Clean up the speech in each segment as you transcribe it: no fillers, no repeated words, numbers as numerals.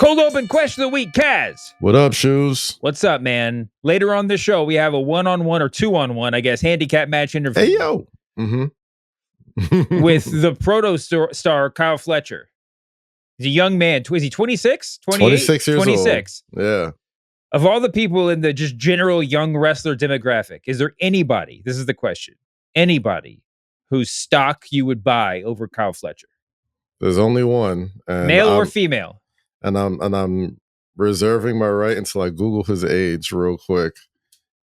Cold open question of the week, Kaz. What up, Shoes? What's up, man? Later on the show, we have a one-on-one or two-on-one, I guess, handicap match interview. Hey, yo. With the proto-star Kyle Fletcher. He's a young man. Is he 26? 26 years 26. Old. Yeah. Of all the people in the just general young wrestler demographic, is there anybody, this is the question, anybody whose stock you would buy over Kyle Fletcher? There's only one. Male or female? And I'm reserving my right until I Google his age real quick.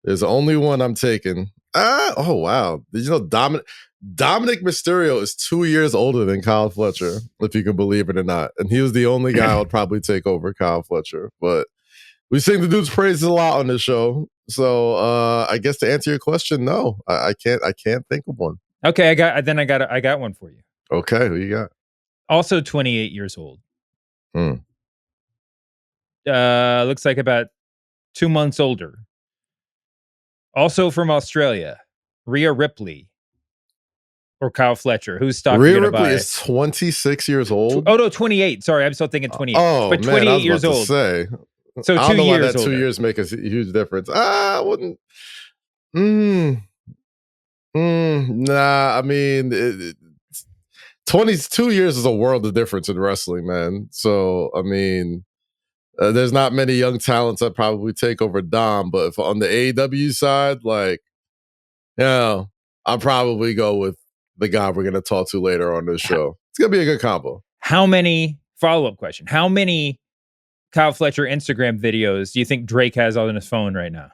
There's only one I'm taking. Oh, wow. Did you know Dominic Mysterio is 2 years older than Kyle Fletcher, if you can believe it or not. And he was the only guy I would probably take over Kyle Fletcher. But we sing the dude's praises a lot on this show. So I guess to answer your question, no. I can't think of one. Okay, I got one for you. Okay, who you got? Also 28 years old. Looks like about 2 months older. Also from Australia, Rhea Ripley or Kyle Fletcher. Who's stock Rhea you're Ripley buy? is 26 years old. Oh no, 28. Sorry, I'm still thinking 28. Oh, but 28 man, I was years about old. to say. So I 2 don't know years why that older. 2 years make a huge difference. I wouldn't. Nah, I mean, 22 years is a world of difference in wrestling, man. So, I mean, there's not many young talents I'd probably take over Dom, but if on the AEW side, like, I'll probably go with the guy we're going to talk to later on this show. It's going to be a good combo. Follow-up question. How many Kyle Fletcher Instagram videos do you think Drake has on his phone right now?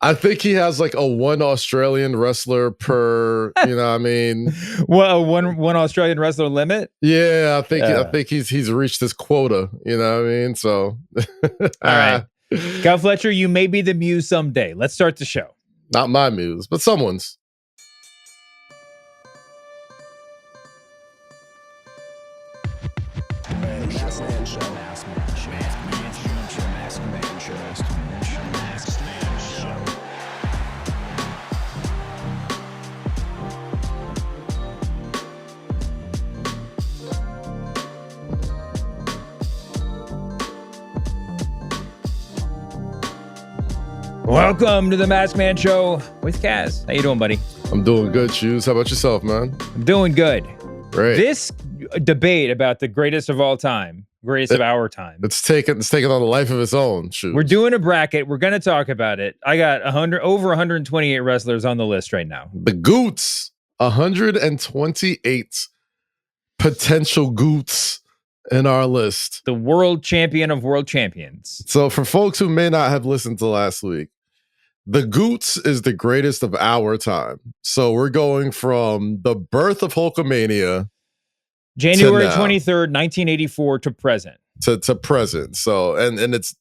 I think he has like a one Australian wrestler per, you know what I mean? Well, one Australian wrestler limit? Yeah, I think he's reached his quota, you know what I mean? So all right. Kyle Fletcher, you may be the muse someday. Let's start the show. Not my muse, but someone's. Welcome to the Masked Man Show with Kaz. How you doing, buddy? I'm doing good, Shoes. How about yourself, man? I'm doing good. Great. This debate about the greatest of all time, greatest of our time. It's taken on a life of its own, Shoes. We're doing a bracket. We're going to talk about it. I got over 128 wrestlers on the list right now. The GOOTs, 128 potential GOOTs in our list. The world champion of world champions. So for folks who may not have listened to last week, the GOOTs is the greatest of our time. So we're going from the birth of Hulkamania, January 23rd, 1984 to present. To present. So and it's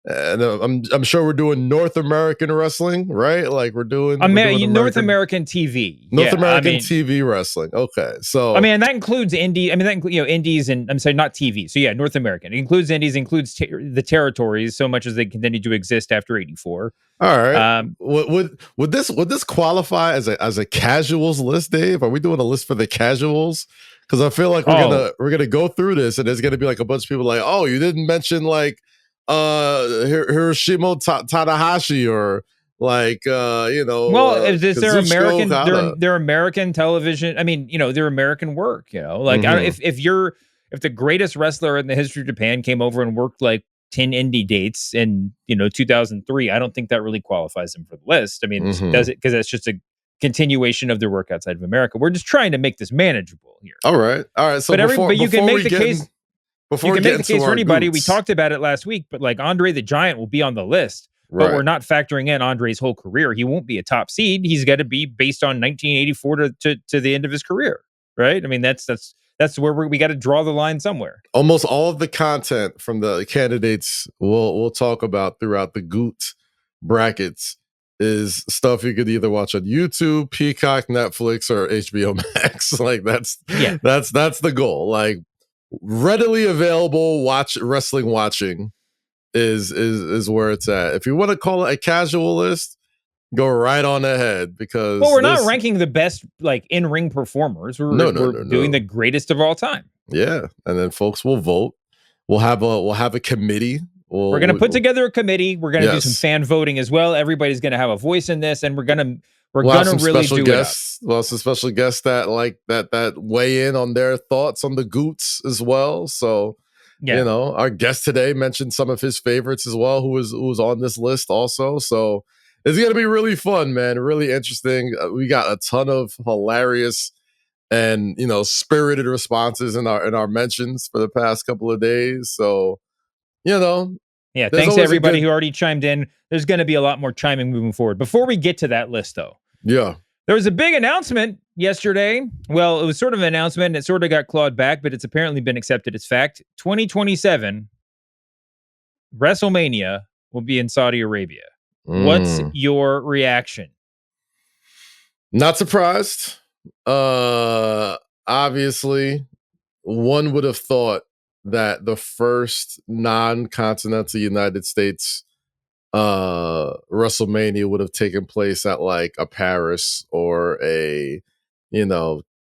I'm sure we're doing North American wrestling, right? Like we're doing North American TV. North American TV wrestling. Okay. So I mean, that includes indie. I mean, that includes indies and I'm sorry, not TV. So yeah, North American. It includes indies, includes the territories so much as they continue to exist after 84. All right. Would this qualify as a casuals list, Dave? Are we doing a list for the casuals? Because I feel like we're gonna go through this and there's gonna be like a bunch of people like, oh, you didn't mention like Hiroshima Tanahashi or like well, they're American television. I mean, they're American work, like if the greatest wrestler in the history of Japan came over and worked like 10 indie dates in 2003, I don't think that really qualifies them for the list. I mean, does it? Because that's just a continuation of their work outside of America. We're just trying to make this manageable here. All right. So but you can make the case. You can make the case for anybody. GOOTs. We talked about it last week, but like Andre the Giant will be on the list, but we're not factoring in Andre's whole career. He won't be a top seed. He's got to be based on 1984 to the end of his career, right? I mean, that's where we got to draw the line somewhere. Almost all of the content from the candidates we'll talk about throughout the GOOT brackets is stuff you could either watch on YouTube, Peacock, Netflix, or HBO Max. Like that's the goal. Like readily available wrestling watching is where it's at. If you want to call it a casual list, go right on ahead because we're not ranking the best like in-ring performers. We're doing the greatest of all time. Yeah, and then folks will vote. We'll have a committee. We're going to put together a committee. We're going to do some fan voting as well. Everybody's going to have a voice in this, and we're going to really do guests. It up. Well, some special guests that weigh in on their thoughts on the GOOTs as well. So, our guest today mentioned some of his favorites as well, who was on this list also. So it's going to be really fun, man. Really interesting. We got a ton of hilarious and spirited responses in our mentions for the past couple of days. So, thanks to everybody who already chimed in. There's going to be a lot more chiming moving forward. Before we get to that list, though, there was a big announcement yesterday. Well, it was sort of an announcement, and it sort of got clawed back, but it's apparently been accepted as fact. 2027 WrestleMania will be in Saudi Arabia. What's your reaction? Not surprised. Obviously, one would have thought that the first non-continental United States WrestleMania would have taken place at like a Paris or a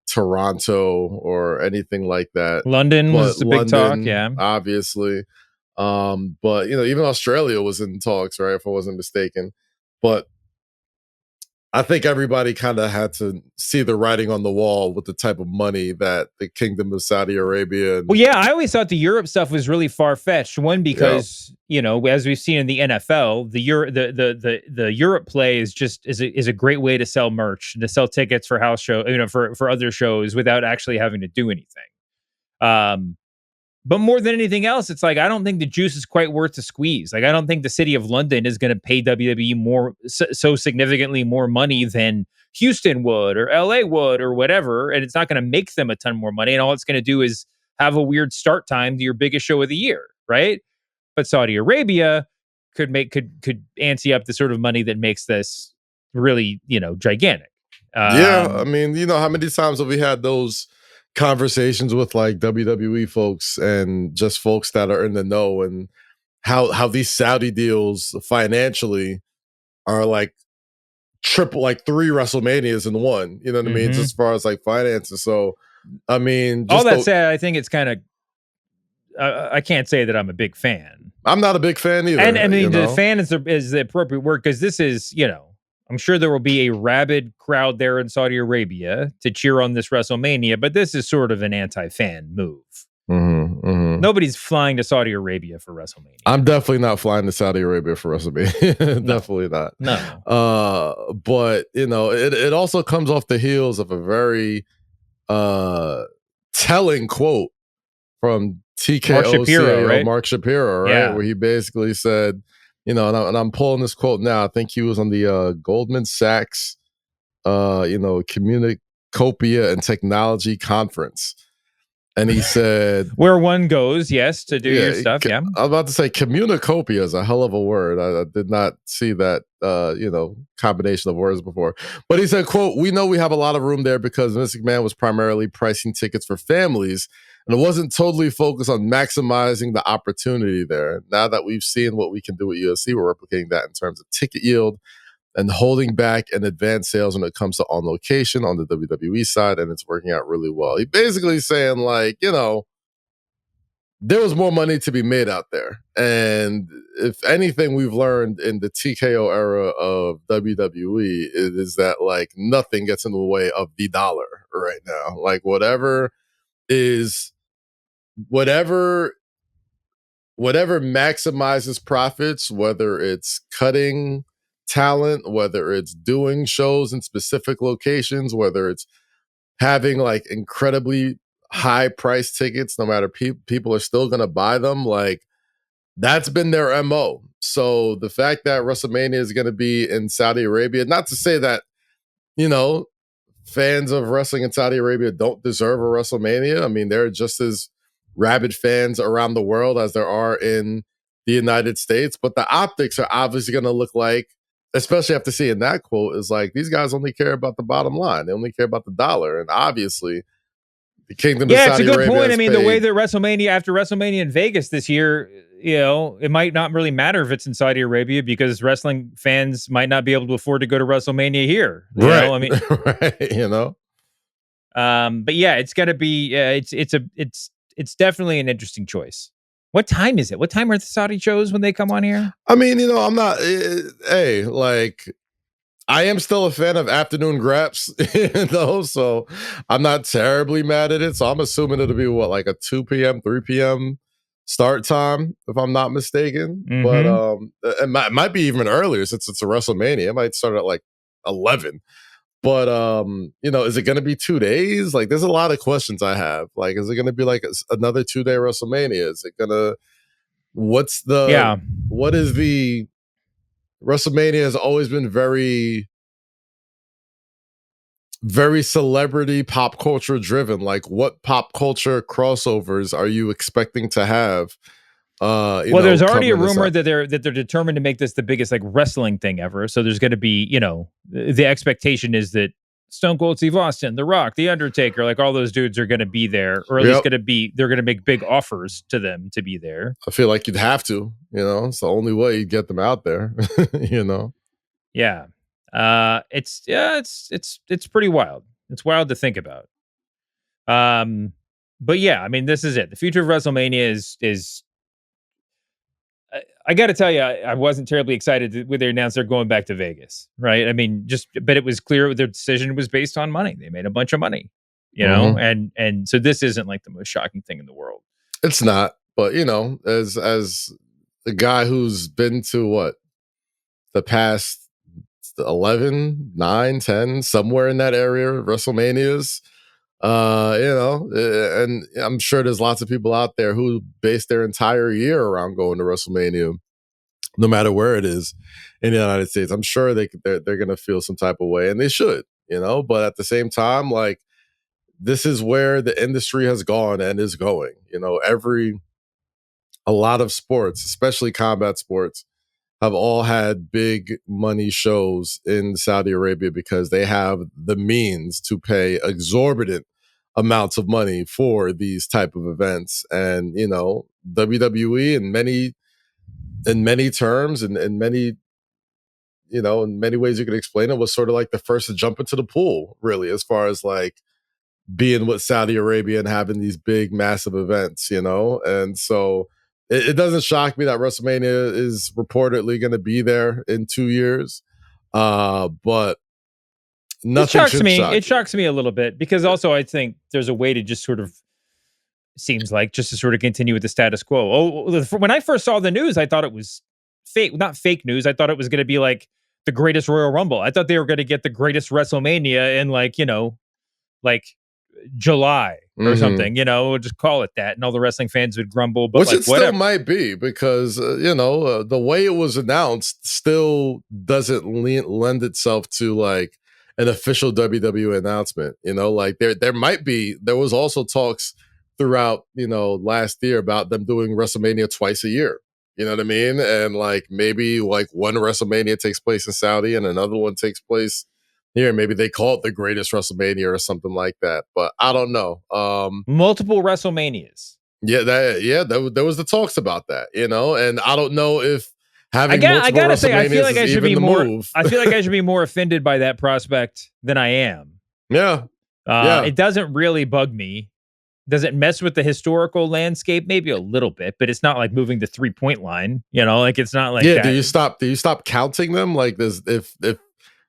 Toronto or anything like that. London was the big talk, obviously. But even Australia was in talks, right? If I wasn't mistaken. But I think everybody kind of had to see the writing on the wall with the type of money that the Kingdom of Saudi Arabia. I always thought the Europe stuff was really far-fetched. One, because as we've seen in the NFL, the Europe play is a great way to sell merch, to sell tickets for house show, for other shows without actually having to do anything. But more than anything else, it's like, I don't think the juice is quite worth the squeeze. Like, I don't think the city of London is going to pay WWE so significantly more money than Houston would or LA would or whatever. And it's not going to make them a ton more money. And all it's going to do is have a weird start time to your biggest show of the year. Right. But Saudi Arabia could ante up the sort of money that makes this really, gigantic. I mean, how many times have we had those conversations with like WWE folks and just folks that are in the know, and how these Saudi deals financially are like triple, like 3 WrestleManias in one, you know what I mean? Just as far as like finances. So, I mean, all that said, I think it's kind of, I can't say that I'm a big fan. I'm not a big fan either. And I mean, the fan is the appropriate word, because this is, I'm sure there will be a rabid crowd there in Saudi Arabia to cheer on this WrestleMania, but this is sort of an anti-fan move. Nobody's flying to Saudi Arabia for WrestleMania. I'm definitely not flying to Saudi Arabia for WrestleMania. Definitely not. No. But it also comes off the heels of a very telling quote from TKO Mark Shapiro, right? Yeah. Where he basically said, and I'm pulling this quote now. I think he was on the Goldman Sachs, Communicopia and Technology Conference. And he said, where one goes, yes, to do your stuff. Yeah. I was about to say communicopia is a hell of a word. I did not see that, combination of words before. But he said, quote, "We know we have a lot of room there because Vince McMahon was primarily pricing tickets for families, and it wasn't totally focused on maximizing the opportunity there. Now that we've seen what we can do with UFC, we're replicating that in terms of ticket yield and holding back and advanced sales when it comes to on location on the WWE side, and it's working out really well." He basically saying, like, there was more money to be made out there. And if anything we've learned in the TKO era of WWE is that, like, nothing gets in the way of the dollar right now. Like, whatever maximizes profits, whether it's cutting talent, whether it's doing shows in specific locations, whether it's having like incredibly high price tickets, no matter people are still going to buy them, like, that's been their MO. So the fact that WrestleMania is going to be in Saudi Arabia, not to say that, fans of wrestling in Saudi Arabia don't deserve a WrestleMania. I mean, there are just as rabid fans around the world as there are in the United States, but the optics are obviously going to look like, especially after seeing that quote, is like, these guys only care about the bottom line. They only care about the dollar. And obviously, the Kingdom of Saudi Arabia. Yeah, it's a good point. I mean, the way that after WrestleMania in Vegas this year, it might not really matter if it's in Saudi Arabia, because wrestling fans might not be able to afford to go to WrestleMania here. You know? I mean, right, but yeah, it's got to be. It's it's definitely an interesting choice. What time is it? What time are the Saudi shows when they come on here? I mean, I'm not. Hey, like, I am still a fan of afternoon graps, so I'm not terribly mad at it. So I'm assuming it'll be like a 2 p.m., 3 p.m. start time, if I'm not mistaken. Mm-hmm. But it might be even earlier since it's a WrestleMania. It might start at like 11. But is it going to be 2 days? Like, there's a lot of questions I have. Like, is it going to be like another 2-day WrestleMania? Is it gonna? What is the WrestleMania has always been very, very celebrity pop culture driven. Like, what pop culture crossovers are you expecting to have? There's already a rumor that they're determined to make this the biggest like wrestling thing ever. So there's going to be, the expectation is that Stone Cold Steve Austin, The Rock, The Undertaker, like all those dudes are going to be there, or at least they're going to make big offers to them to be there. I feel like you'd have to, it's the only way you get them out there, Yeah. It's pretty wild. It's wild to think about. But yeah, I mean, this is it. The future of WrestleMania is I got to tell you, I wasn't terribly excited when they announced they're going back to Vegas, right? I mean, but it was clear their decision was based on money. They made a bunch of money, and so this isn't like the most shocking thing in the world. It's not, but as the guy who's been to the past 11, 9, 10, somewhere in that area, WrestleManias, and I'm sure there's lots of people out there who base their entire year around going to WrestleMania, no matter where it is in the United States. I'm sure they're going to feel some type of way, and they should, but at the same time, like, this is where the industry has gone and is going. A lot of sports, especially combat sports, have all had big money shows in Saudi Arabia because they have the means to pay exorbitant amounts of money for these type of events. And, WWE in many terms and in many ways you could explain it, was sort of like the first to jump into the pool, really, as far as like being with Saudi Arabia and having these big, massive events, And so it doesn't shock me that WrestleMania is reportedly going to be there in 2 years. But nothing it shocks me a little bit, because also I think there's a way to just sort of continue with the status quo. When I first saw the news, I thought it was not fake news. I thought it was going to be like the greatest Royal Rumble. I thought they were going to get the greatest WrestleMania in like July or something, we'll just call it that, and all the wrestling fans would grumble, but which like, it still might be, because the way it was announced still doesn't lend itself to like an official WWE announcement. Like there was also talks throughout last year about them doing WrestleMania twice a year. You know what I mean? And like maybe like one WrestleMania takes place in Saudi and another one takes place here. Maybe they call it the greatest WrestleMania or something like that. But I don't know. Multiple WrestleManias. Yeah, there was the talks about that, and I don't know if having I gotta say, I feel like I should be more. I feel like I should be more offended by that prospect than I am. Yeah. It doesn't really bug me. Does it mess with the historical landscape? Maybe a little bit, but it's not like moving the 3-point line. Like it's not like that. Do you stop counting them? Like this, if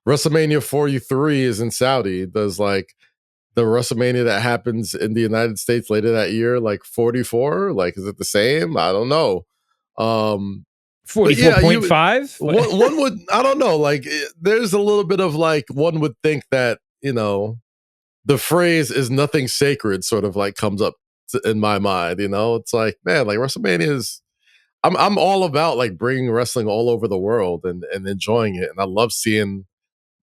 WrestleMania 43 is in Saudi, does like the WrestleMania that happens in the United States later that year, like 44, like is it the same? I don't know. 44.5. One would, I don't know. Like there's a little bit of like, one would think that the phrase "is nothing sacred" sort of like comes up in my mind. It's like, man, like WrestleMania is. I'm all about like bringing wrestling all over the world and enjoying it, and I love seeing.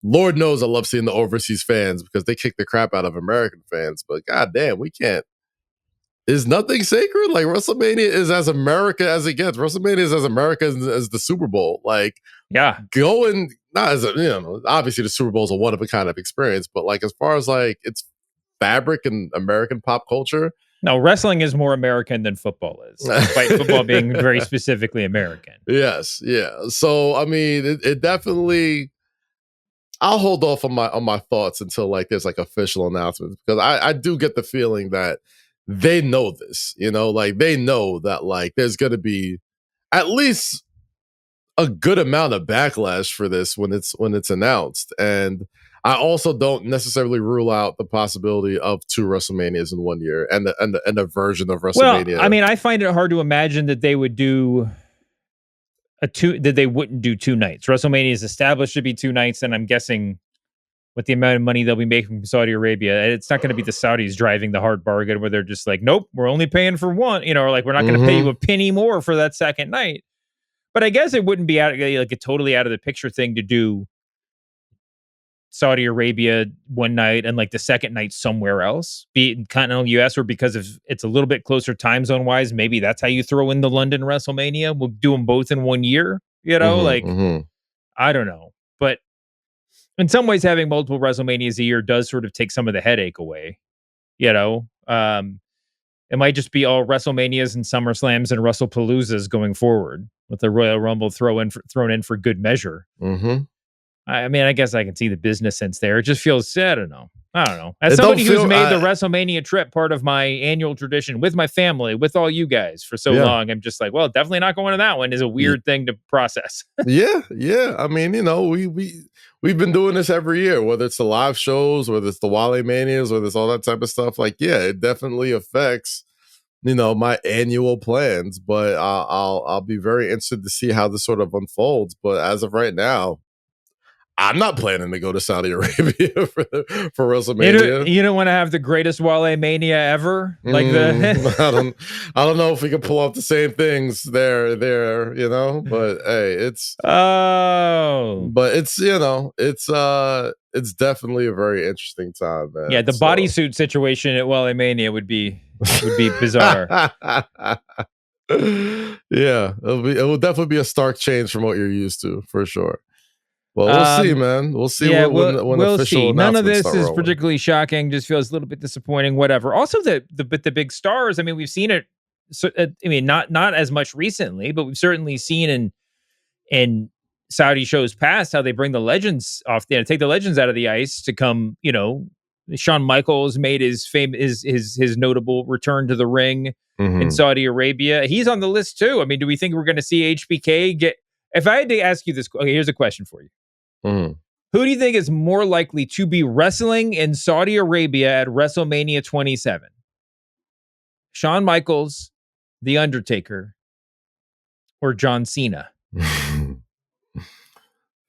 Lord knows I love seeing the overseas fans because they kick the crap out of American fans. But goddamn, we can't. Is nothing sacred? Like WrestleMania is as America as it gets. WrestleMania is as America as the Super Bowl. Like, yeah, going not as obviously the Super Bowl is a one of a kind of experience, but like as far as like its fabric and American pop culture. No, wrestling is more American than football is, despite football being very specifically American. Yes, yeah. So I mean, it definitely. I'll hold off on my thoughts until like there's like official announcements, because I do get the feeling that they know this, like they know that like there's going to be at least a good amount of backlash for this when it's announced. And I also don't necessarily rule out the possibility of 2 WrestleManias in 1 year and a version of WrestleMania. Well, I mean, I find it hard to imagine that they would do that they wouldn't do 2 nights. WrestleMania is established to be 2 nights, and I'm guessing with the amount of money they'll be making from Saudi Arabia, it's not going to be the Saudis driving the hard bargain where they're just like, nope, we're only paying for 1, or like we're not going to pay you a penny more for that second night. But I guess it wouldn't be like a totally out of the picture thing to do Saudi Arabia 1 night and like the second night somewhere else, be it in continental US, or because it's a little bit closer time zone wise, maybe that's how you throw in the London WrestleMania. We'll do them both in 1 year, I don't know. But in some ways, having multiple WrestleManias a year does sort of take some of the headache away. It might just be all WrestleManias and SummerSlams and WrestlePaloozas going forward, with the Royal Rumble thrown in for good measure. Mm-hmm. I mean, I guess I can see the business sense there. It just feels, I don't know. As somebody who's made the WrestleMania trip part of my annual tradition with my family, with all you guys for so long, I'm just like, well, definitely not going to that one is a weird thing to process. Yeah. I mean, we've been doing this every year, whether it's the live shows, whether it's the Wale Manias, whether it's all that type of stuff. Like, yeah, it definitely affects, my annual plans. But I'll be very interested to see how this sort of unfolds. But as of right now, I'm not planning to go to Saudi Arabia for WrestleMania. You don't want to have the greatest Wale Mania ever, like I don't know if we can pull off the same things there. But hey, it's definitely a very interesting time, man. Yeah, the bodysuit situation at Wale Mania would be bizarre. Yeah, it will definitely be a stark change from what you're used to, for sure. Well, we'll see, man. We'll see when we'll official see. None of this is rolling. particularly shocking. Just feels a little bit disappointing. Whatever. Also, the big stars. I mean, we've seen it. So, I mean, not as much recently, but we've certainly seen in Saudi shows past how they bring the legends off. Take the legends out of the ice to come. Shawn Michaels made his notable return to the ring in Saudi Arabia. He's on the list too. I mean, do we think we're going to see HBK get? If I had to ask you this, okay, here's a question for you. Who do you think is more likely to be wrestling in Saudi Arabia at WrestleMania 27? Shawn Michaels, The Undertaker, or John Cena?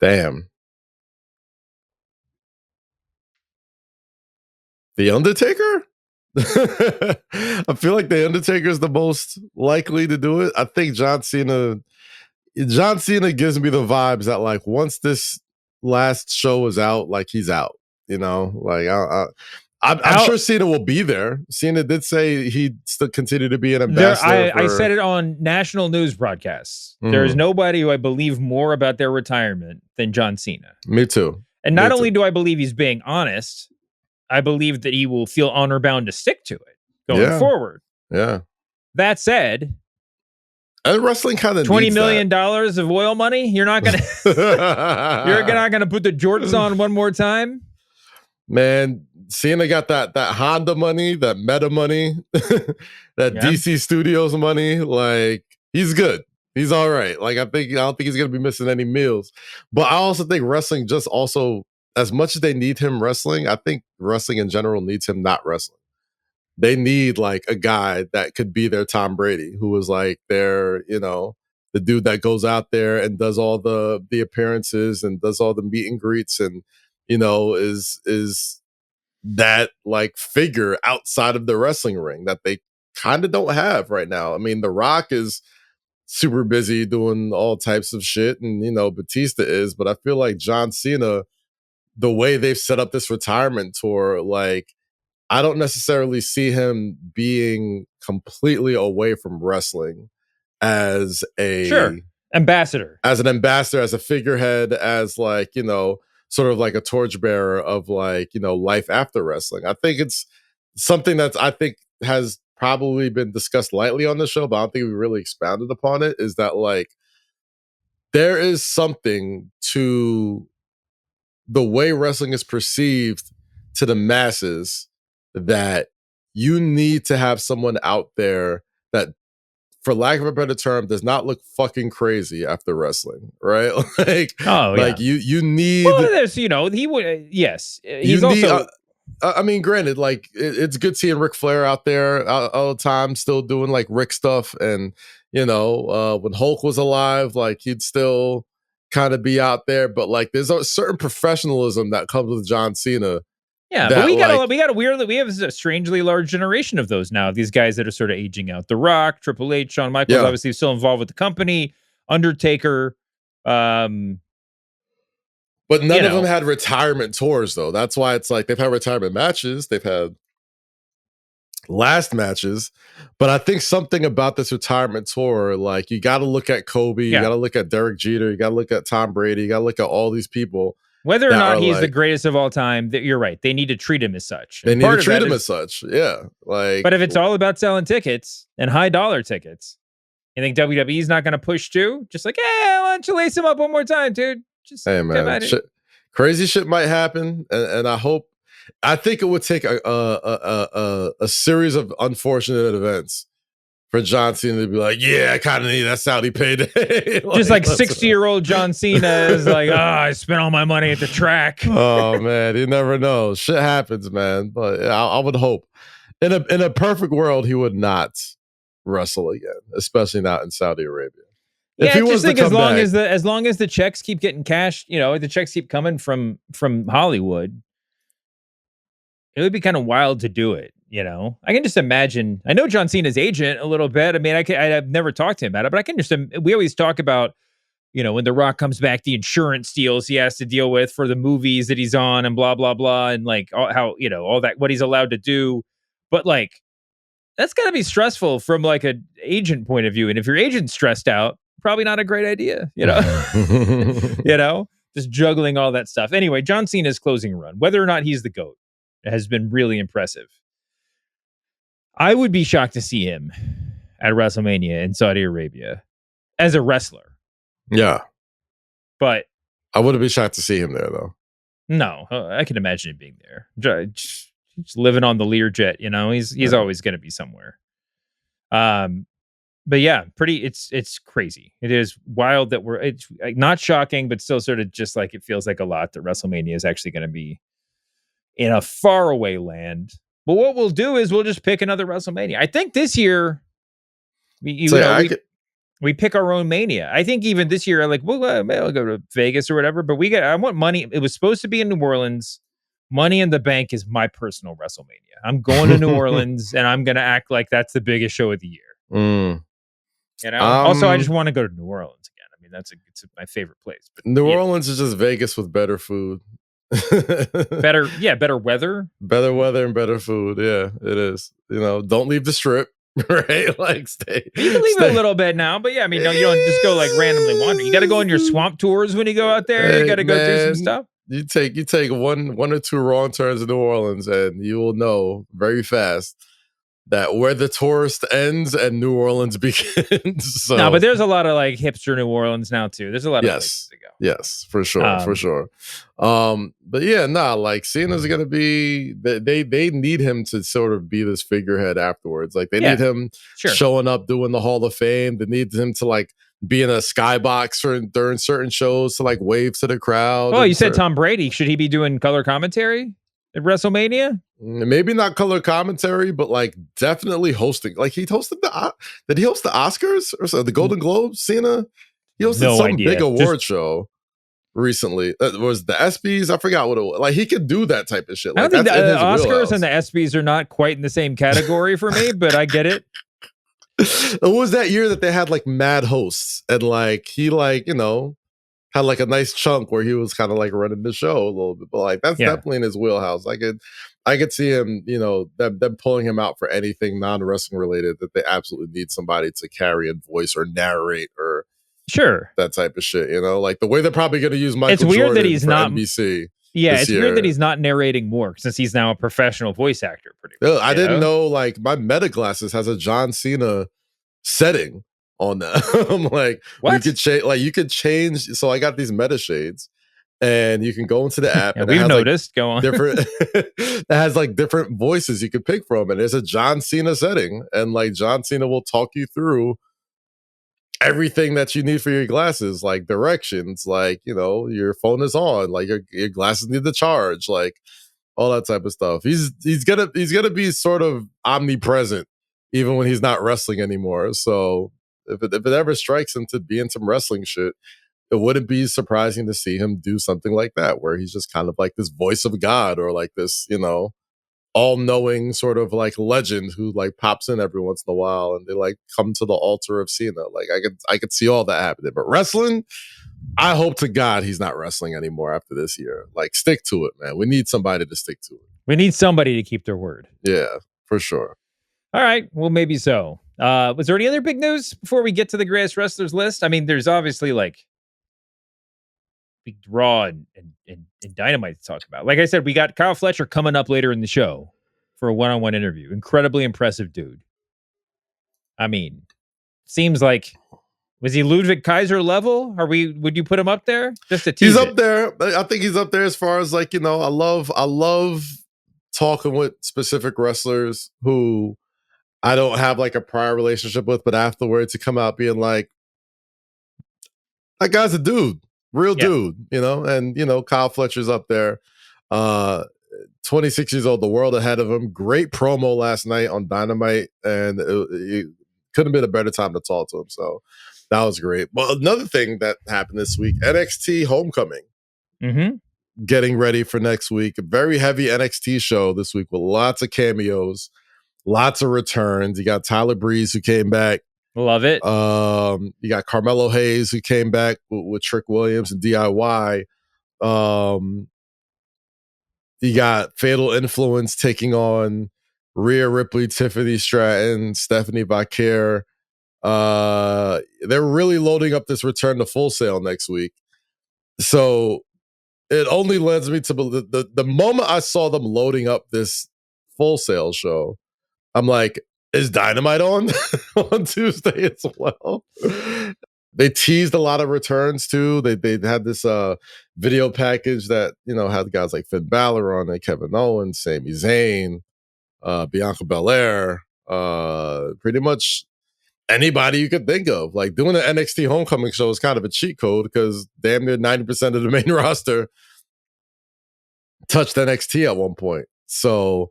Damn. The Undertaker? I feel like The Undertaker is the most likely to do it. I think John Cena gives me the vibes that like once this last show is out, like he's out, like I'm sure Cena will be there. Cena did say he'd still continue to be an ambassador. I said it on national news broadcasts. There is nobody who I believe more about their retirement than John Cena. Me too. And not only do I believe he's being honest, I believe that he will feel honor bound to stick to it going forward. Yeah. That said, and wrestling kind of $20 million of oil money. You're not gonna you're not gonna put the jorts on one more time. Man, Cena got that Honda money, that Meta money, that DC Studios money. Like he's good. He's all right. Like I don't think he's gonna be missing any meals. But I also think wrestling just also, as much as they need him wrestling, I think wrestling in general needs him not wrestling. They need like a guy that could be their Tom Brady, who was like their, the dude that goes out there and does all the appearances and does all the meet and greets and, is that like figure outside of the wrestling ring that they kind of don't have right now. I mean, The Rock is super busy doing all types of shit and, Batista is, but I feel like John Cena, the way they've set up this retirement tour, like, I don't necessarily see him being completely away from wrestling as an ambassador, as a figurehead, as like, sort of like a torchbearer of like, life after wrestling. I think it's something that I think has probably been discussed lightly on the show, but I don't think we really expounded upon it, is that like there is something to the way wrestling is perceived to the masses that you need to have someone out there that, for lack of a better term, does not look fucking crazy after wrestling, right? You need. Well, there's, he would. Yes, he's also. I mean, granted, like it's good seeing Ric Flair out there all the time, still doing like Rick stuff, and when Hulk was alive, like he'd still kind of be out there, but like there's a certain professionalism that comes with John Cena. Yeah, but we have a strangely large generation of those now. These guys that are sort of aging out. The Rock, Triple H, Shawn Michaels, obviously still involved with the company. Undertaker. But none of them had retirement tours, though. That's why it's like they've had retirement matches. They've had last matches. But I think something about this retirement tour, like you got to look at Kobe, you got to look at Derek Jeter, you got to look at Tom Brady, you got to look at all these people. Whether or not he's the greatest of all time, you're right. They need to treat him as such. They need to treat him as such. Yeah. But if it's all about selling tickets and high dollar tickets, you think WWE's not going to push too? Just like, why don't you lace him up one more time, dude? Just hey man, crazy shit might happen, and I think it would take a series of unfortunate events for John Cena to be like, yeah, I kind of need that Saudi payday. Just like 60-year-old John Cena is like, I spent all my money at the track. Oh man, you never know. Shit happens, man. But I would hope in a perfect world he would not wrestle again, especially not in Saudi Arabia. Yeah, I just think as long as the checks keep getting cashed, the checks keep coming from Hollywood, it would be kind of wild to do it. I can just imagine. I know John Cena's agent a little bit. I mean, I've never talked to him about it, but I can just. We always talk about, when The Rock comes back, the insurance deals he has to deal with for the movies that he's on, and blah blah blah, and like how all that, what he's allowed to do, but like that's got to be stressful from like an agent point of view. And if your agent's stressed out, probably not a great idea, just juggling all that stuff. Anyway, John Cena's closing run, whether or not he's the GOAT, has been really impressive. I would be shocked to see him at WrestleMania in Saudi Arabia as a wrestler. Yeah. But I wouldn't be shocked to see him there, though. No, I can imagine him being there. Just living on the Learjet, he's always going to be somewhere. But yeah, it's crazy. It is wild that it's not shocking, but still sort of just like it feels like a lot that WrestleMania is actually going to be in a faraway land. But what we'll do is we'll just pick another WrestleMania. I think this year we pick our own Mania. I think even this year, like we'll go to Vegas or whatever. But I want money. It was supposed to be in New Orleans. Money in the Bank is my personal WrestleMania. I'm going to New Orleans and I'm going to act like that's the biggest show of the year. Also, I just want to go to New Orleans again. I mean, it's my favorite place. But New Orleans is just Vegas with better food. better weather. Better weather and better food. Yeah, it is. Don't leave the Strip, right? Like stay. You can leave it a little bit now, but yeah, I mean, you don't just go like randomly wander. You got to go on your swamp tours when you go out there. You got to go do some stuff. You take one or two wrong turns in New Orleans, and you will know very fast that where the tourist ends and New Orleans begins. So, no, but there's a lot of like hipster New Orleans now too. There's a lot of places to go. Yes, for sure. But yeah, like Cena's gonna be. They need him to sort of be this figurehead afterwards. Like they need him showing up, doing the Hall of Fame. They need him to like be in a skybox during certain shows to like wave to the crowd. Oh, you said Tom Brady. Should he be doing color commentary at WrestleMania? Maybe not color commentary, but like definitely hosting. Like he hosted did he host the Oscars or so, the Golden Globes? Cena, he hosted some big award show recently. Was the ESPYs? I forgot what it was. Like he could do that type of shit. Like, I don't think the Oscars wheelhouse. And the ESPYs are not quite in the same category for me, but I get it. It was that year that they had like mad hosts, and like he had like a nice chunk where he was kind of like running the show a little bit, but like that's definitely in his wheelhouse. I could see him, them pulling him out for anything non-wrestling related that they absolutely need somebody to carry and voice or narrate or that type of shit. Like the way they're probably going to use Michael. It's weird Jordan that he's not NBC. Yeah, it's weird that he's not narrating more since he's now a professional voice actor. Pretty much, I didn't know. Like my Meta glasses has a John Cena setting on them. I'm like, what? You could change. So I got these Meta shades, and you can go into the app. Yeah, and we've noticed. Like go on. Different. It has like different voices you can pick from, and there's a John Cena setting, and like John Cena will talk you through everything that you need for your glasses, like directions, like, you know, your phone is on, like your glasses need to charge, like all that type of stuff. He's gonna be sort of omnipresent even when he's not wrestling anymore. So if it ever strikes him to be in some wrestling shit, it wouldn't be surprising to see him do something like that, where he's just kind of like this voice of God, or like this, you know, all-knowing sort of like legend who like pops in every once in a while, and they like come to the altar of Cena. Like I could see all that happening. But wrestling, I hope to God he's not wrestling anymore after this year. Like, stick to it, man. We need somebody to stick to it. We need somebody to keep their word. Yeah, for sure. All right. Well, maybe so. Was there any other big news before we get to the greatest wrestlers list? I mean, there's obviously like big Raw and Dynamite to talk about. Like I said, we got Kyle Fletcher coming up later in the show for a one-on-one interview. Incredibly impressive dude. I mean, seems like, was he Ludwig Kaiser level? Would you put him up there? Just to tease He's up there. I think he's up there as far as like, you know, I love talking with specific wrestlers who I don't have like a prior relationship with, but afterwards to come out being like, that guy's a dude. Real dude, you know, and you know, Kyle Fletcher's up there. 26 years old, the world ahead of him. Great promo last night on Dynamite, and it couldn't have been a better time to talk to him. So that was great. Well, another thing that happened this week, NXT Homecoming. Getting ready for next week. A very heavy NXT show this week with lots of cameos, lots of returns. You got Tyler Breeze who came back. Love it. You got Carmelo Hayes who came back with Trick Williams and DIY. You got Fatal Influence taking on Rhea Ripley, Tiffany Stratton, Stephanie Vaquer. They're really loading up this return to Full Sail next week. So it only lends me to believe the moment I saw them loading up this Full Sail show, I'm like, is Dynamite on on Tuesday as well? They teased a lot of returns too. They had this video package that, you know, had guys like Finn Balor on it, Kevin Owens, Sami Zayn, Bianca Belair, pretty much anybody you could think of. Like, doing an NXT Homecoming show is kind of a cheat code because damn near 90% of the main roster touched NXT at one point. So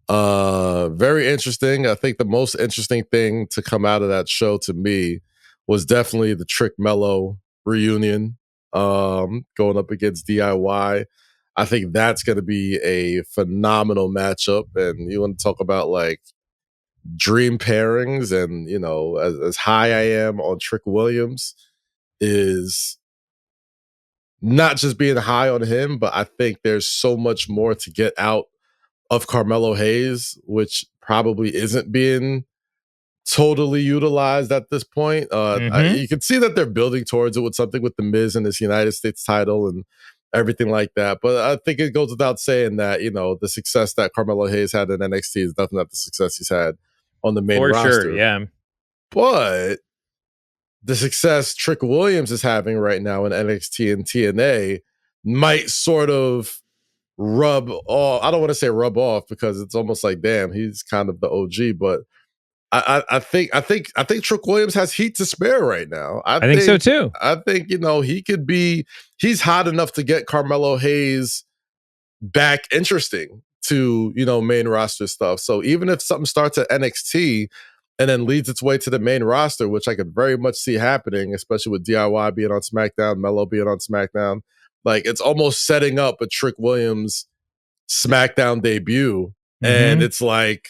very interesting. I think the most interesting thing to come out of that show to me was definitely the Trick Mello reunion, going up against DIY. I think that's going to be a phenomenal matchup. And you want to talk about like dream pairings, and you know, as high I am on Trick Williams, is not just being high on him, but I think there's so much more to get out of Carmelo Hayes, which probably isn't being totally utilized at this point. You can see that they're building towards it with something with The Miz and his United States title and everything like that. But I think it goes without saying that, you know, the success that Carmelo Hayes had in NXT is definitely not the success he's had on the main roster. For sure, yeah. But the success Trick Williams is having right now in NXT and TNA might sort of rub off. I don't want to say rub off because it's almost like, damn, he's kind of the OG, but I think Trick Williams has heat to spare right now. I think so too. I think, you know, he's hot enough to get Carmelo Hayes back interesting to, you know, main roster stuff. So even if something starts at NXT and then leads its way to the main roster, which I could very much see happening, especially with DIY being on SmackDown, Mello being on SmackDown, like it's almost setting up a Trick Williams SmackDown debut. And it's like,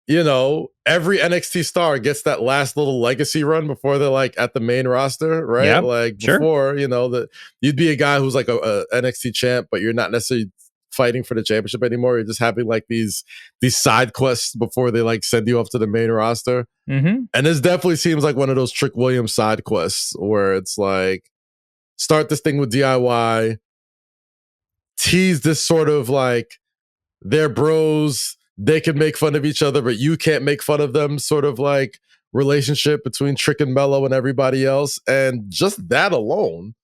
you know, every NXT star gets that last little legacy run before they're like at the main roster, right? Yep, like before, you know, that you'd be a guy who's like a NXT champ, but you're not necessarily fighting for the championship anymore. You're just having like these side quests before they like send you off to the main roster. And this definitely seems like one of those Trick Williams side quests where it's like, start this thing with DIY, tease this sort of like they're bros, they can make fun of each other, but you can't make fun of them sort of like relationship between Trick and Mello and everybody else. And just that alone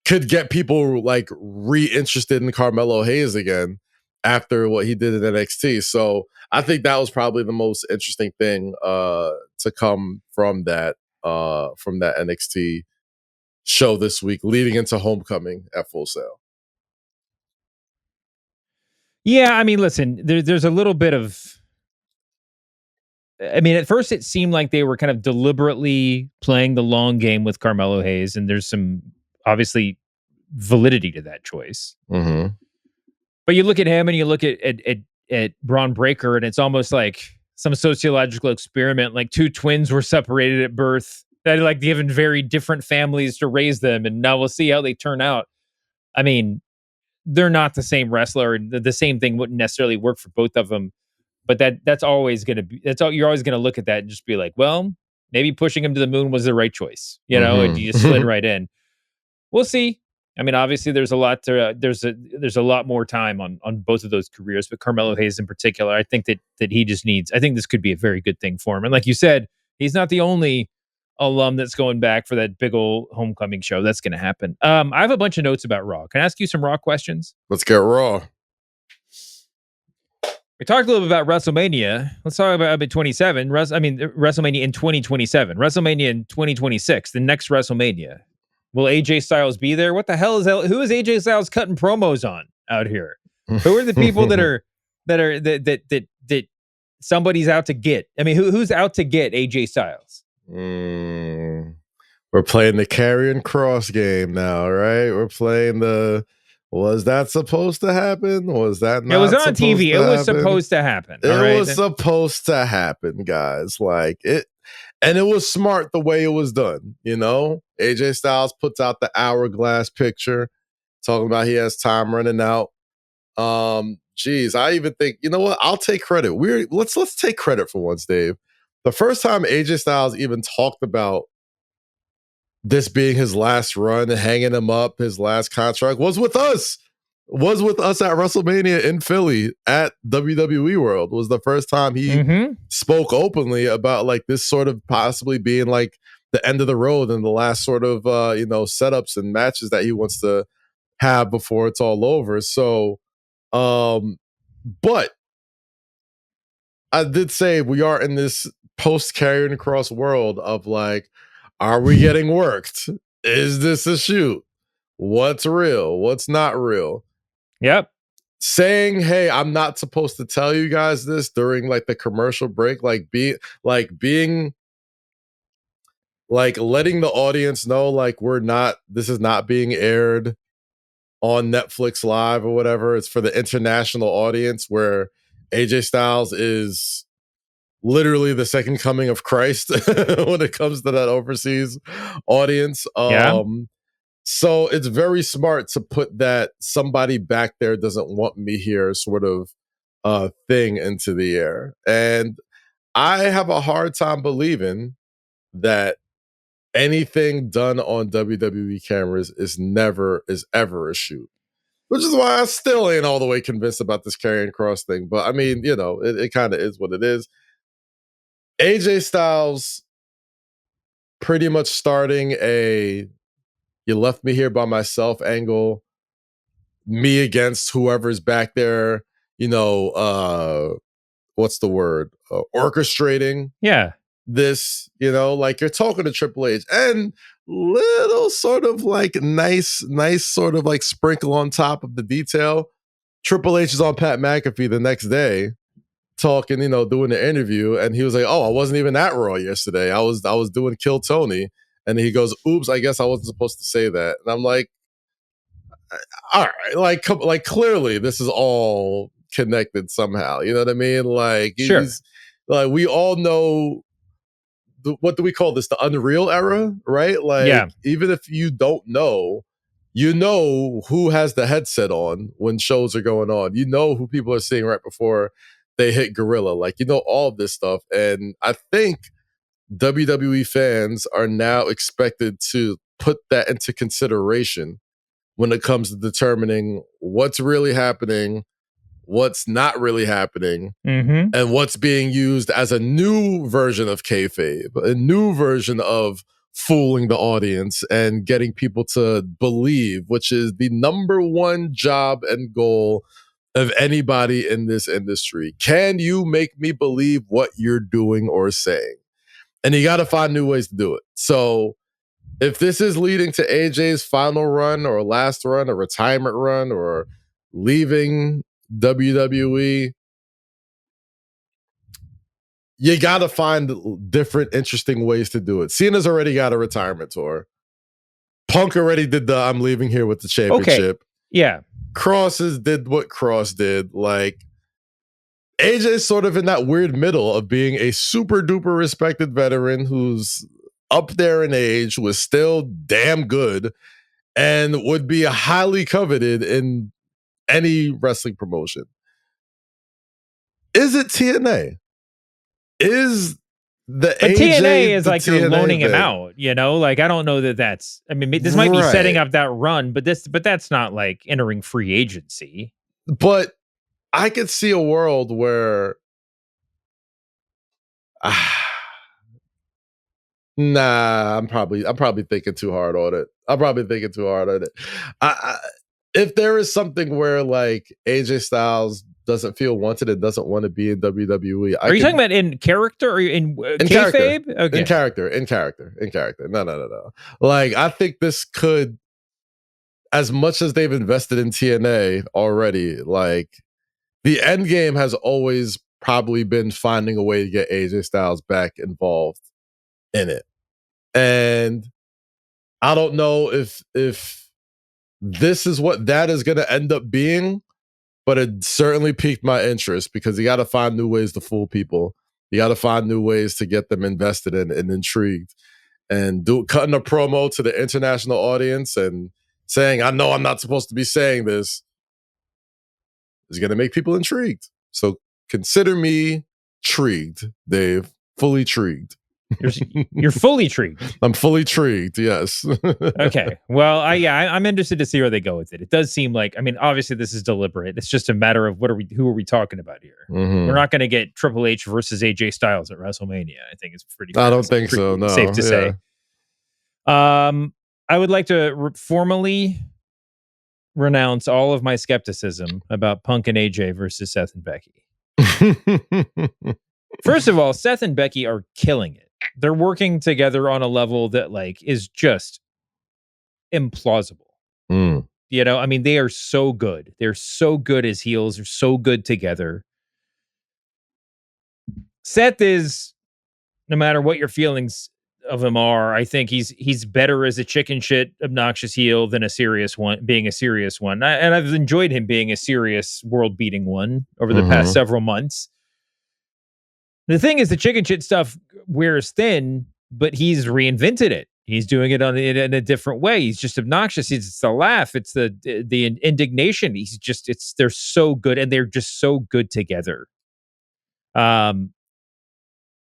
could get people like re-interested in Carmelo Hayes again after what he did in NXT. So I think that was probably the most interesting thing to come from that NXT show this week, leading into Homecoming at Full Sail. Yeah, I mean, listen, there's a little bit of. I mean, at first it seemed like they were kind of deliberately playing the long game with Carmelo Hayes, and there's some obviously validity to that choice. Mm-hmm. But you look at him and you look at Braun Breaker, and it's almost like some sociological experiment. Like two twins were separated at birth that had like given very different families to raise them, and now we'll see how they turn out. I mean, they're not the same wrestler, and the same thing wouldn't necessarily work for both of them. But that's always going to be, you're always going to look at that and just be like, well, maybe pushing him to the moon was the right choice, you know, and you just slid right in. We'll see. I mean, obviously there's a lot more time on both of those careers, but Carmelo Hayes in particular, I think that he just needs, I think this could be a very good thing for him. And like you said, he's not the only alum that's going back for that big old homecoming show. That's going to happen. I have a bunch of notes about Raw. Can I ask you some Raw questions? Let's get Raw. We talked a little bit about WrestleMania. Let's talk about 27. WrestleMania in 2027. WrestleMania in 2026. The next WrestleMania. Will AJ Styles be there? What the hell is that? Who is AJ Styles cutting promos on out here? Who are the people that somebody's out to get? I mean, who's out to get AJ Styles? We're playing the Karrion Kross game now, right? We're playing the. Was that supposed to happen? Was that not? It was on TV. It was supposed to happen. It was supposed to happen, guys. Like it, and it was smart the way it was done. You know, AJ Styles puts out the hourglass picture, talking about he has time running out. Geez, I even think, you know what? I'll take credit. Let's take credit for once, Dave. The first time AJ Styles even talked about this being his last run, hanging him up, his last contract was with us. Was with us at WrestleMania in Philly at WWE World. Was the first time he spoke openly about like this sort of possibly being like the end of the road and the last sort of setups and matches that he wants to have before it's all over. So, but I did say we are in this post Karrion Kross world of like, are we getting worked? Is this a shoot? What's real? What's not real? Yep. Saying, hey, I'm not supposed to tell you guys this during like the commercial break, being letting the audience know like this is not being aired on Netflix Live or whatever. It's for the international audience where AJ Styles is literally the second coming of Christ when it comes to that overseas audience. So it's very smart to put that somebody back there doesn't want me here sort of thing into the air. And I have a hard time believing that anything done on WWE cameras is ever a shoot. Which is why I still ain't all the way convinced about this Karrion Kross thing. But I mean, you know, it kind of is what it is. AJ Styles pretty much starting a you left me here by myself angle, me against whoever's back there, you know, what's the word? Orchestrating. Yeah. This, you know, like you're talking to Triple H and little sort of like nice sort of like sprinkle on top of the detail. Triple H is on Pat McAfee the next day talking, you know, doing the interview, and he was like, "Oh, I wasn't even at Raw yesterday. I was doing Kill Tony." And he goes, "Oops, I guess I wasn't supposed to say that." And I'm like, "All right, like clearly this is all connected somehow." You know what I mean? Like, sure. Like we all know. What do we call this? The Unreal Era, right? Like, yeah. Even if you don't know, you know who has the headset on when shows are going on. You know who people are seeing right before they hit Gorilla. Like, you know all of this stuff. And I think WWE fans are now expected to put that into consideration when it comes to determining what's really happening, what's not really happening, and what's being used as a new version of kayfabe, a new version of fooling the audience and getting people to believe, which is the number one job and goal of anybody in this industry. Can you make me believe what you're doing or saying? And you got to find new ways to do it. So if this is leading to AJ's final run or last run, a retirement run, or leaving WWE, you got to find different, interesting ways to do it. Cena's already got a retirement tour. Punk already did the I'm leaving here with the championship. Okay. Yeah. Crosses did what Cross did. Like, AJ's sort of in that weird middle of being a super duper respected veteran who's up there in age, was still damn good, and would be highly coveted in any wrestling promotion. Is it TNA? Is the but AJ TNA is like TNA you're loaning thing? him out, you know? Like, I don't know that that's, I mean, this might be setting up that run, but that's not like entering free agency. But I could see a world where nah, I'm probably thinking too hard on it. If there is something where like AJ Styles doesn't feel wanted and doesn't want to be in WWE, are you talking about in character or in kayfabe? Okay. In character. No. Like, I think this could, as much as they've invested in TNA already, like, the end game has always probably been finding a way to get AJ Styles back involved in it. And I don't know if this is what that is going to end up being, but it certainly piqued my interest because you got to find new ways to fool people. You got to find new ways to get them invested in and intrigued. And cutting a promo to the international audience and saying, I know I'm not supposed to be saying this, is going to make people intrigued. So consider me intrigued, Dave. Fully intrigued. You're fully intrigued. I'm fully intrigued, yes. Okay. Well, I'm interested to see where they go with it. It does seem like, I mean, obviously this is deliberate. It's just a matter of who are we talking about here? Mm-hmm. We're not going to get Triple H versus AJ Styles at WrestleMania. I think it's pretty. I don't think so. No, safe to say. I would like to formally renounce all of my skepticism about Punk and AJ versus Seth and Becky. First of all, Seth and Becky are killing it. They're working together on a level that like is just implausible. Mm. You know, I mean, they are so good. They're so good as heels. They're so good together. Seth is, no matter what your feelings of him are, I think he's better as a chicken shit, obnoxious heel than a serious one, being a serious one. And I've enjoyed him being a serious, world-beating one over the past several months. The thing is, the chicken shit stuff wears thin, but he's reinvented it. He's doing it in a different way. He's just obnoxious. It's the laugh. It's the indignation. They're so good, and they're just so good together. And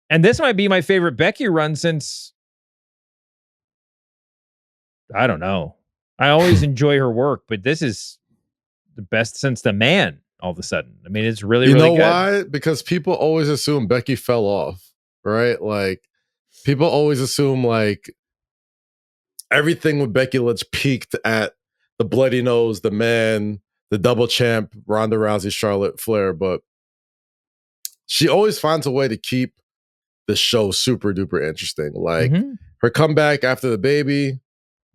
this might be my favorite Becky run since, I don't know. I always enjoy her work, but this is the best since The Man. All of a sudden, I mean, it's really, really good. You know why? Because people always assume Becky fell off, right? Like, people always assume like everything with Becky Lynch peaked at the bloody nose, the Man, the double champ, Ronda Rousey, Charlotte Flair, but she always finds a way to keep the show super duper interesting. Like her comeback after the baby,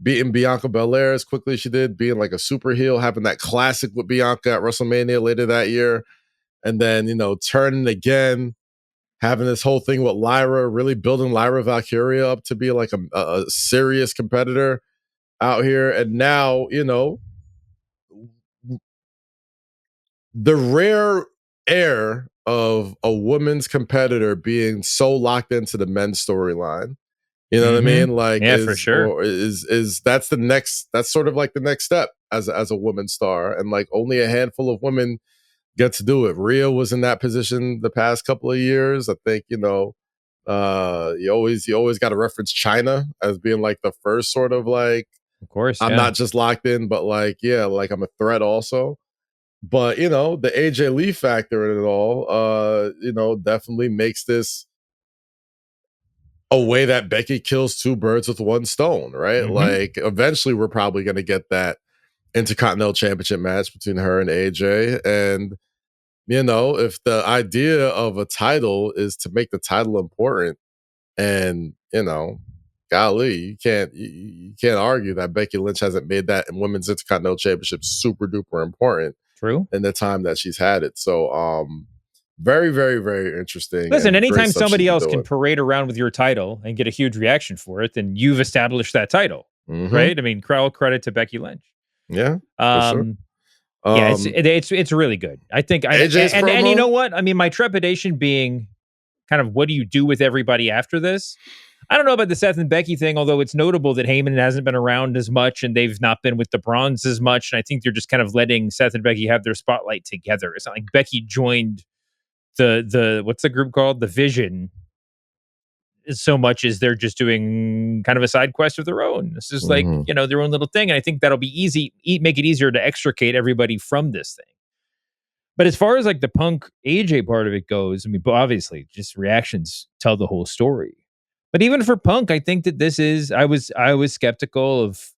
beating Bianca Belair as quickly as she did, being like a super heel, having that classic with Bianca at WrestleMania later that year, and then, you know, turning again, having this whole thing with Lyra, really building Lyra Valkyria up to be like a serious competitor out here. And now, you know, the rare air of a woman's competitor being so locked into the men's storyline. You know what I mean? Like, yeah, for sure. That's sort of like the next step as a woman star, and like only a handful of women get to do it. Rhea was in that position the past couple of years. I think, you know, you always got to reference China as being like the first sort of like, of course, I'm not just locked in, but like, yeah, like I'm a threat also. But, you know, the AJ Lee factor in it all, you know, definitely makes this a way that Becky kills two birds with one stone, right? Mm-hmm. Like, eventually we're probably going to get that Intercontinental Championship match between her and AJ. And, you know, if the idea of a title is to make the title important, and, you know, golly, you can't argue that Becky Lynch hasn't made that Women's Intercontinental Championship super duper important. True. In the time that she's had it. So, very, very, very interesting. Listen, anytime somebody else can parade around with your title and get a huge reaction for it, then you've established that title, right? I mean, all credit to Becky Lynch. Yeah, for sure. Yeah, it's really good. I think, and you know what? I mean, my trepidation being kind of, what do you do with everybody after this? I don't know about the Seth and Becky thing, although it's notable that Heyman hasn't been around as much and they've not been with the Bronze as much. And I think they're just kind of letting Seth and Becky have their spotlight together. It's not like Becky joined the what's the group called? The Vision, so much as they're just doing kind of a side quest of their own. This is like, you know, their own little thing. And I think that'll be easy, make it easier to extricate everybody from this thing. But as far as like the Punk AJ part of it goes, I mean, obviously just reactions tell the whole story. But even for Punk, I think that this is, I was skeptical of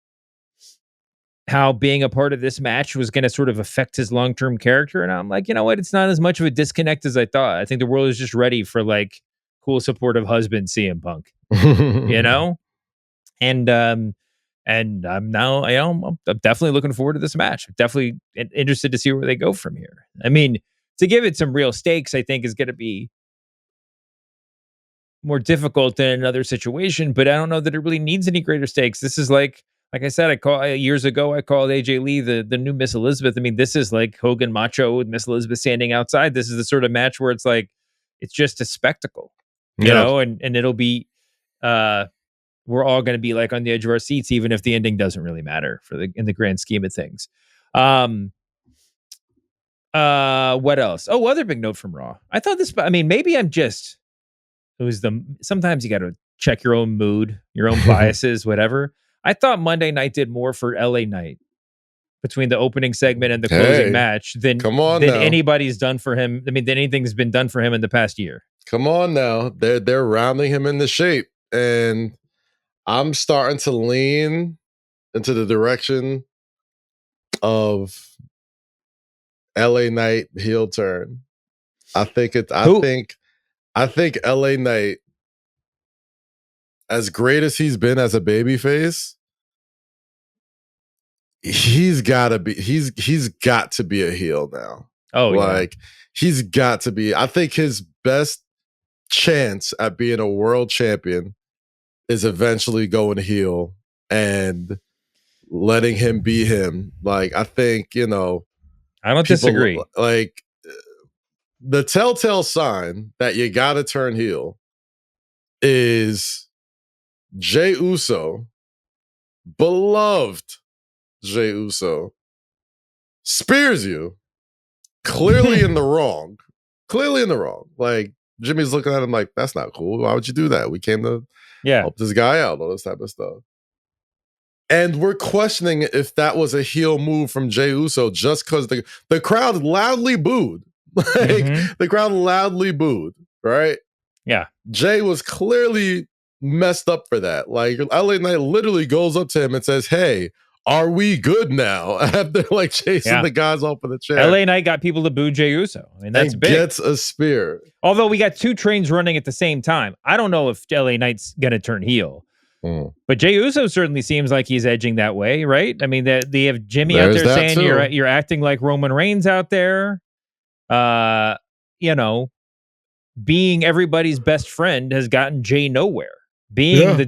how being a part of this match was going to sort of affect his long-term character. And I'm like, you know what? It's not as much of a disconnect as I thought. I think the world is just ready for like cool, supportive husband CM Punk, you know? And I'm definitely looking forward to this match. I'm definitely interested to see where they go from here. I mean, to give it some real stakes, I think is going to be more difficult than another situation, but I don't know that it really needs any greater stakes. This is like I said, years ago, I called AJ Lee the new Miss Elizabeth. I mean, this is like Hogan Macho with Miss Elizabeth standing outside. This is the sort of match where it's like, it's just a spectacle, you know, and it'll be, we're all going to be like on the edge of our seats, even if the ending doesn't really matter in the grand scheme of things. What else? Oh, other big note from Raw. I thought this, I mean, maybe sometimes you got to check your own mood, your own biases, whatever. I thought Monday night did more for LA Knight between the opening segment and the closing match than anybody's done for him. I mean, than anything's been done for him in the past year. Come on now. They're rounding him into shape. And I'm starting to lean into the direction of LA Knight heel turn. I think LA Knight, as great as he's been as a babyface, he's got to be a heel now. Oh, like he's got to be. I think his best chance at being a world champion is eventually going heel and letting him be him. Like, I think, you know, I don't disagree. Like, the telltale sign that you got to turn heel is Jey Uso, beloved Jey Uso, spears you, clearly in the wrong. Like, Jimmy's looking at him like, that's not cool. Why would you do that? We came to help this guy out, all this type of stuff. And we're questioning if that was a heel move from Jey Uso just because the crowd loudly booed. Like, the crowd loudly booed, right? Yeah. Jey was clearly messed up for that. Like, LA Knight literally goes up to him and says, hey, are we good now? After like chasing the guys off of the chair. LA Knight got people to boo Jey Uso. I mean, that's big. Gets a spear. Although we got two trains running at the same time. I don't know if LA Knight's going to turn heel. But Jey Uso certainly seems like he's edging that way, right? I mean, they have Jimmy out there saying you're acting like Roman Reigns out there. You know, being everybody's best friend has gotten Jey nowhere. Being the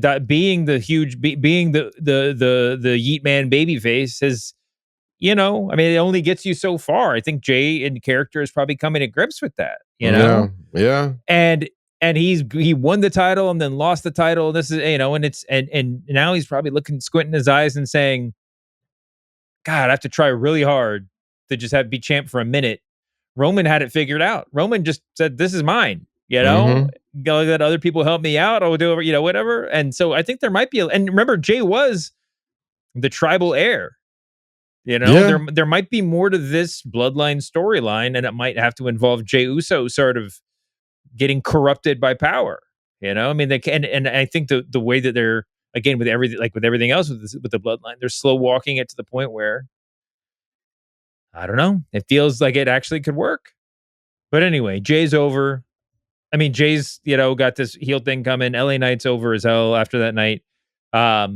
Yeet Man babyface has, you know, I mean, it only gets you so far. I think Jey in character is probably coming to grips with that, you know? Yeah. And he won the title and then lost the title. This is, you know, and now he's probably squinting his eyes and saying, God, I have to try really hard to just be champ for a minute. Roman had it figured out. Roman just said, this is mine, you know? Go let other people help me out. I'll do it, you know, whatever. And so I think there might be, and remember, Jey was the tribal heir. You know, there might be more to this bloodline storyline, and it might have to involve Jey Uso sort of getting corrupted by power. You know, I mean, they can, and I think the way that they're, again, with everything else with the bloodline, they're slow walking it to the point where, I don't know, it feels like it actually could work. But anyway, Jay's over. I mean, Jay's, got this heel thing coming. LA Knight's over as hell after that night. We got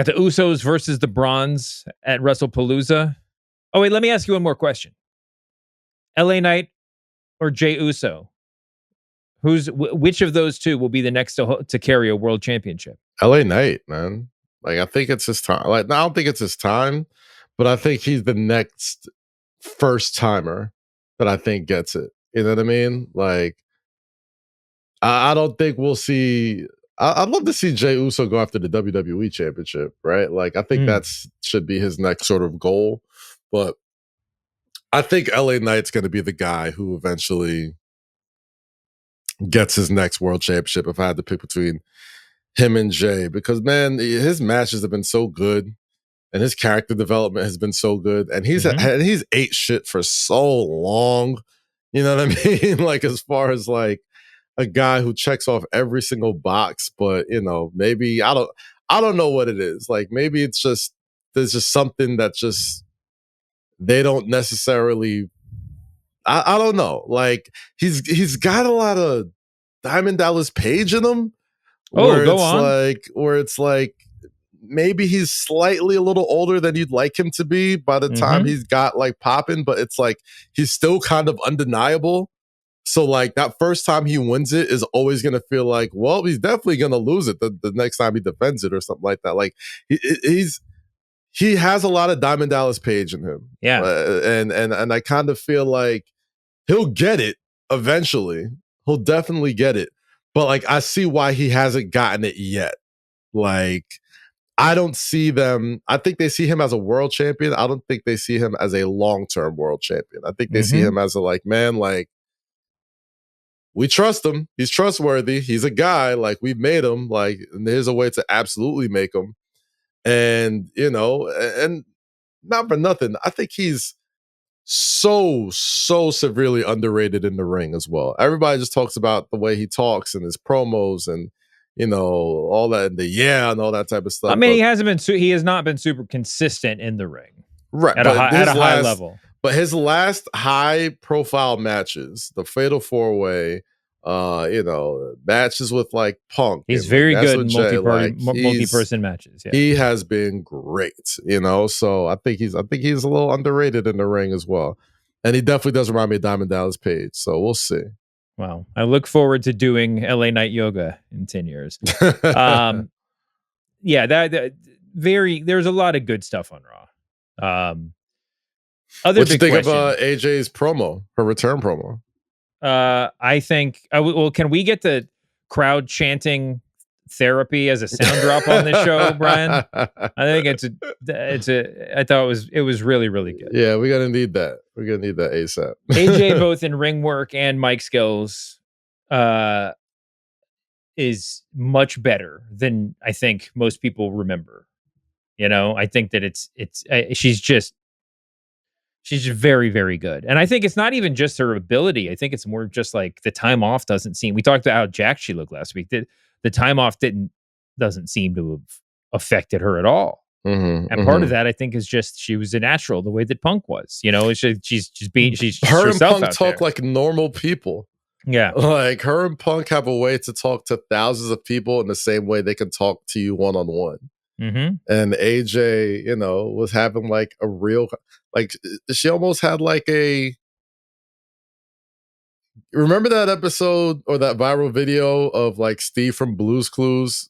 the Usos versus the Bronze at WrestlePalooza. Oh, wait, let me ask you one more question. LA Knight or Jay Uso? Which of those two will be the next to carry a world championship? LA Knight, man. Like, I think it's his time. Like, I don't think it's his time, but I think he's the next first timer that I think gets it. You know what I mean? Like, I don't think we'll see. I'd love to see Jey Uso go after the WWE Championship, right? Like, I think that's should be his next sort of goal. But I think LA Knight's going to be the guy who eventually gets his next world championship. If I had to pick between him and Jay, because man, his matches have been so good, and his character development has been so good, and he's ate shit for so long. You know what I mean? Like, as far as like a guy who checks off every single box, but maybe I don't know what it is. Like, maybe it's just there's just something that just they don't necessarily. I don't know. Like, he's got a lot of Diamond Dallas Page in him. Oh, go on. Where it's like maybe he's slightly a little older than you'd like him to be by the time he's got like popping, but it's like he's still kind of undeniable. So like that first time he wins it is always going to feel like, well, he's definitely going to lose it the next time he defends it or something like that. Like he has a lot of Diamond Dallas Page in him. Yeah. And I kind of feel like he'll get it eventually. He'll definitely get it. But like, I see why he hasn't gotten it yet. Like, I don't see them. I think they see him as a world champion. I don't think they see him as a long-term world champion. I think they see him as a like, man, like, we trust him. He's trustworthy. He's a guy. Like, we've made him. Like, and there's a way to absolutely make him. And, and not for nothing, I think he's so severely underrated in the ring as well. Everybody just talks about the way he talks and his promos and, all that, and all that type of stuff. I mean, he has not been super consistent in the ring. Right. At a high level. But his last high profile matches, the Fatal 4-Way, matches with like Punk. He's very good in multi-person matches. Yeah. He has been great, so I think he's a little underrated in the ring as well. And he definitely does remind me of Diamond Dallas Page. So we'll see. Wow. I look forward to doing LA Knight yoga in 10 years. Yeah, there's a lot of good stuff on Raw. What you think of AJ's promo, her return promo? I think, can we get the crowd chanting therapy as a sound drop on this show, Brian? I think I thought it was really, really good. Yeah, we're going to need that. We're going to need that ASAP. AJ, both in ring work and mic skills, is much better than I think most people remember. I think that she's just very, very good. And I think it's not even just her ability. I think it's more just like the time off doesn't seem. We talked about how jacked she looked last week. The time off doesn't seem to have affected her at all. And part of that, I think, is just she was a natural the way that Punk was. She's her and herself Punk talk like normal people. Yeah, like her and Punk have a way to talk to thousands of people in the same way they can talk to you one-on-one. And AJ, was having like a real, like, she almost had like remember that episode or that viral video of like Steve from Blue's Clues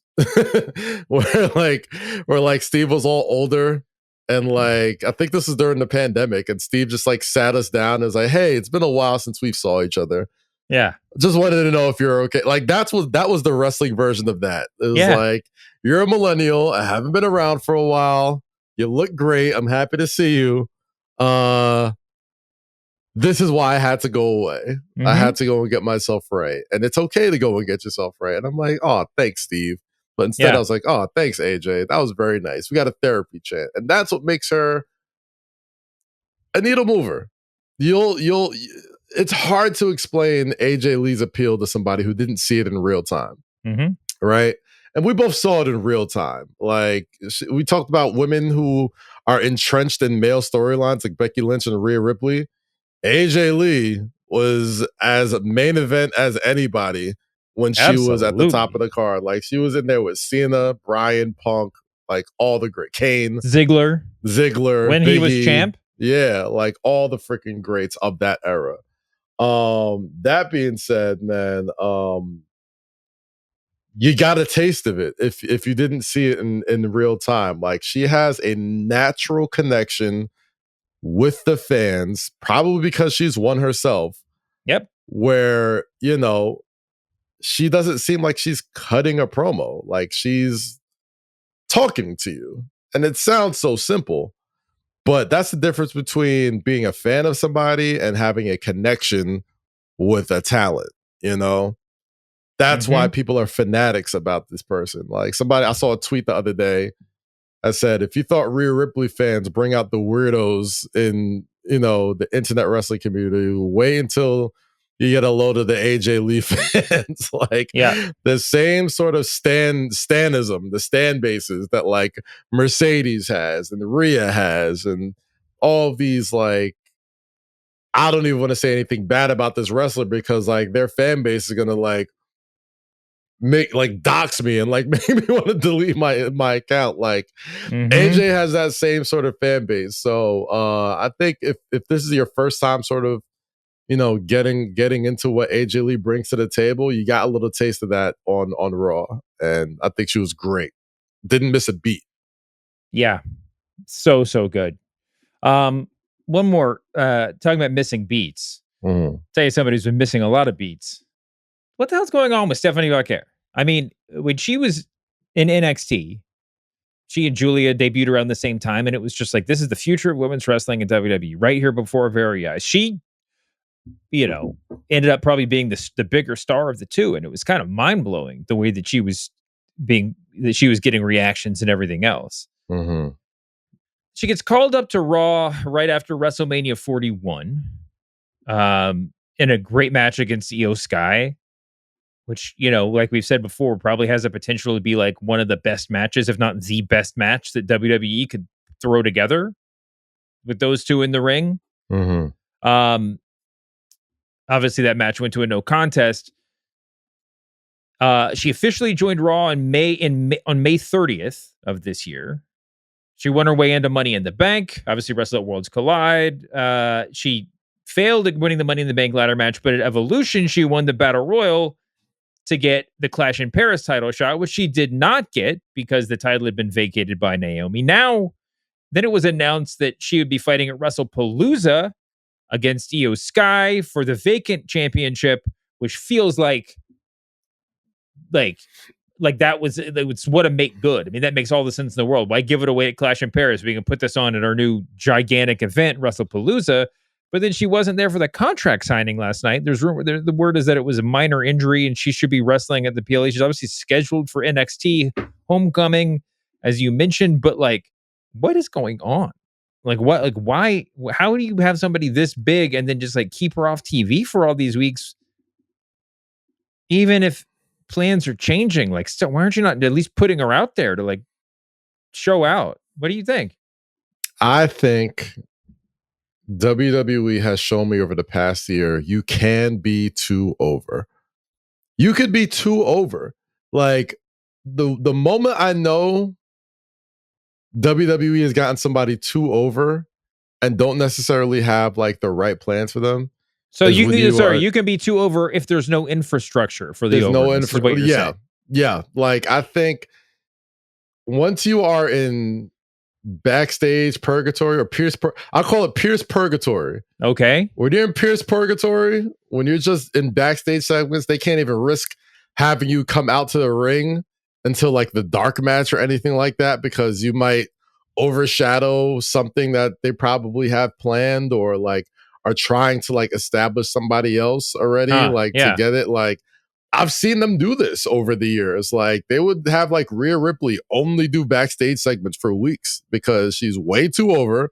where Steve was all older and like, I think this was during the pandemic, and Steve just like sat us down and was like, hey, it's been a while since we saw each other. Yeah. Just wanted to know if you're okay. Like, that was the wrestling version of that. It was like, you're a millennial. I haven't been around for a while. You look great. I'm happy to see you. This is why I had to go away. I had to go and get myself right. And it's okay to go and get yourself right. And I'm like, oh, thanks, Steve. But instead I was like, oh, thanks, AJ. That was very nice. We got a therapy chant. And that's what makes her a needle mover. it's hard to explain AJ Lee's appeal to somebody who didn't see it in real time, right? And we both saw it in real time. Like, we talked about women who are entrenched in male storylines like Becky Lynch and Rhea Ripley. AJ Lee was as main event as anybody when she was at the top of the card. Like, she was in there with Cena, Bryan, Punk, like all the great, Kane, Ziggler Biggie, when he was champ. Yeah, like all the freaking greats of that era. That being said, man, you got a taste of it if you didn't see it in real time. Like, she has a natural connection with the fans, probably because she's one herself. Yep. Where, you know, she doesn't seem like she's cutting a promo. Like, she's talking to you. And it sounds so simple, but that's the difference between being a fan of somebody and having a connection with a talent, you know? That's why people are fanatics about this person. Like, I saw a tweet the other day that said, if you thought Rhea Ripley fans bring out the weirdos in, you know, the internet wrestling community, wait until you get a load of the AJ Lee fans. Like, the same sort of stanism, the stan bases that like Mercedes has and Rhea has, and all these, like, I don't even want to say anything bad about this wrestler because like their fan base is gonna like dox me and like make me want to delete my account. Like, AJ has that same sort of fan base. So I think if this is your first time sort of, you know, getting into what AJ Lee brings to the table, you got a little taste of that on Raw. And I think she was great. Didn't miss a beat. Yeah. So good. One more, talking about missing beats. Tell you somebody who's been missing a lot of beats. What the hell's going on with Stephanie Vauquer? I mean, when she was in NXT, she and Julia debuted around the same time, and it was just like, this is the future of women's wrestling in WWE right here before our very eyes. She, you know, ended up probably being the bigger star of the two, and it was kind of mind-blowing the way that she was getting reactions and everything else. She gets called up to Raw right after WrestleMania 41 in a great match against Io Sky, which, you know, like we've said before, probably has the potential to be like one of the best matches, if not the best match that WWE could throw together with those two in the ring. Obviously, that match went to a no contest. She officially joined Raw on May 30th of this year. She won her way into Money in the Bank. Obviously, wrestled at Worlds Collide. She failed at winning the Money in the Bank ladder match, but at Evolution, she won the Battle Royal to get the Clash in Paris title shot, which she did not get because the title had been vacated by Naomi. Then it was announced that she would be fighting at WrestlePalooza against Io Sky for the vacant championship, which feels like that was what a make good. I mean, that makes all the sense in the world. Why give it away at Clash in Paris? We can put this on at our new gigantic event, WrestlePalooza. But then she wasn't there for the contract signing last night. There's rumor. The word is that it was a minor injury and she should be wrestling at the PLE. She's obviously scheduled for NXT Homecoming, as you mentioned. But like, what is going on? Like, what? Like, why? How do you have somebody this big and then just like keep her off TV for all these weeks? Even if plans are changing, like, still, why aren't you not at least putting her out there to like show out? What do you think? I think WWE has shown me over the past year, you can be too over. You could be too over. Like, the moment I know WWE has gotten somebody too over and don't necessarily have like the right plans for them. So you can be too over if there's no infrastructure for the infrastructure. Yeah. Like, I think once you are in backstage purgatory or I'll call it Pierce purgatory. Okay. When you're in Pierce purgatory, when you're just in backstage segments, they can't even risk having you come out to the ring until like the dark match or anything like that, because you might overshadow something that they probably have planned or like are trying to like establish somebody else already, to get it. Like, I've seen them do this over the years. Like, they would have like Rhea Ripley only do backstage segments for weeks because she's way too over.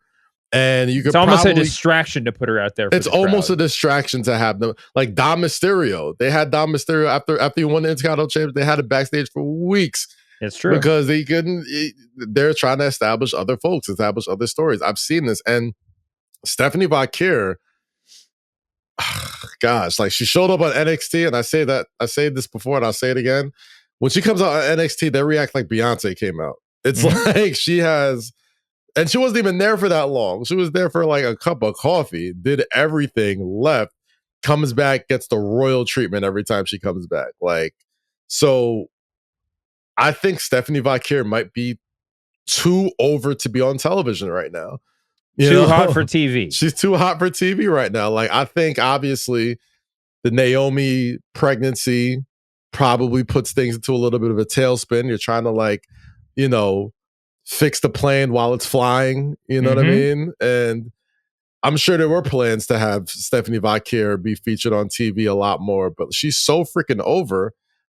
And you could it's almost a distraction to put her out there. It's almost a distraction to have them. Like Dom Mysterio. They had Dom Mysterio after he won the Intercontinental Championship. They had it backstage for weeks. It's true. Because they're trying to establish other folks, establish other stories. I've seen this. And Stephanie Vaquer, gosh, like she showed up on NXT, and I say this before and I'll say it again. When she comes out on NXT, they react like Beyonce came out. It's like she has... And she wasn't even there for that long. She was there for like a cup of coffee, did everything, left, comes back, gets the royal treatment every time she comes back. Like, so I think Stephanie Vaquer might be too over to be on television right now. Too hot for TV. She's too hot for TV right now. Like, I think obviously the Naomi pregnancy probably puts things into a little bit of a tailspin. You're trying to like, fix the plane while it's flying, you know what I mean? And I'm sure there were plans to have Stephanie Vaquer be featured on TV a lot more, but she's so freaking over,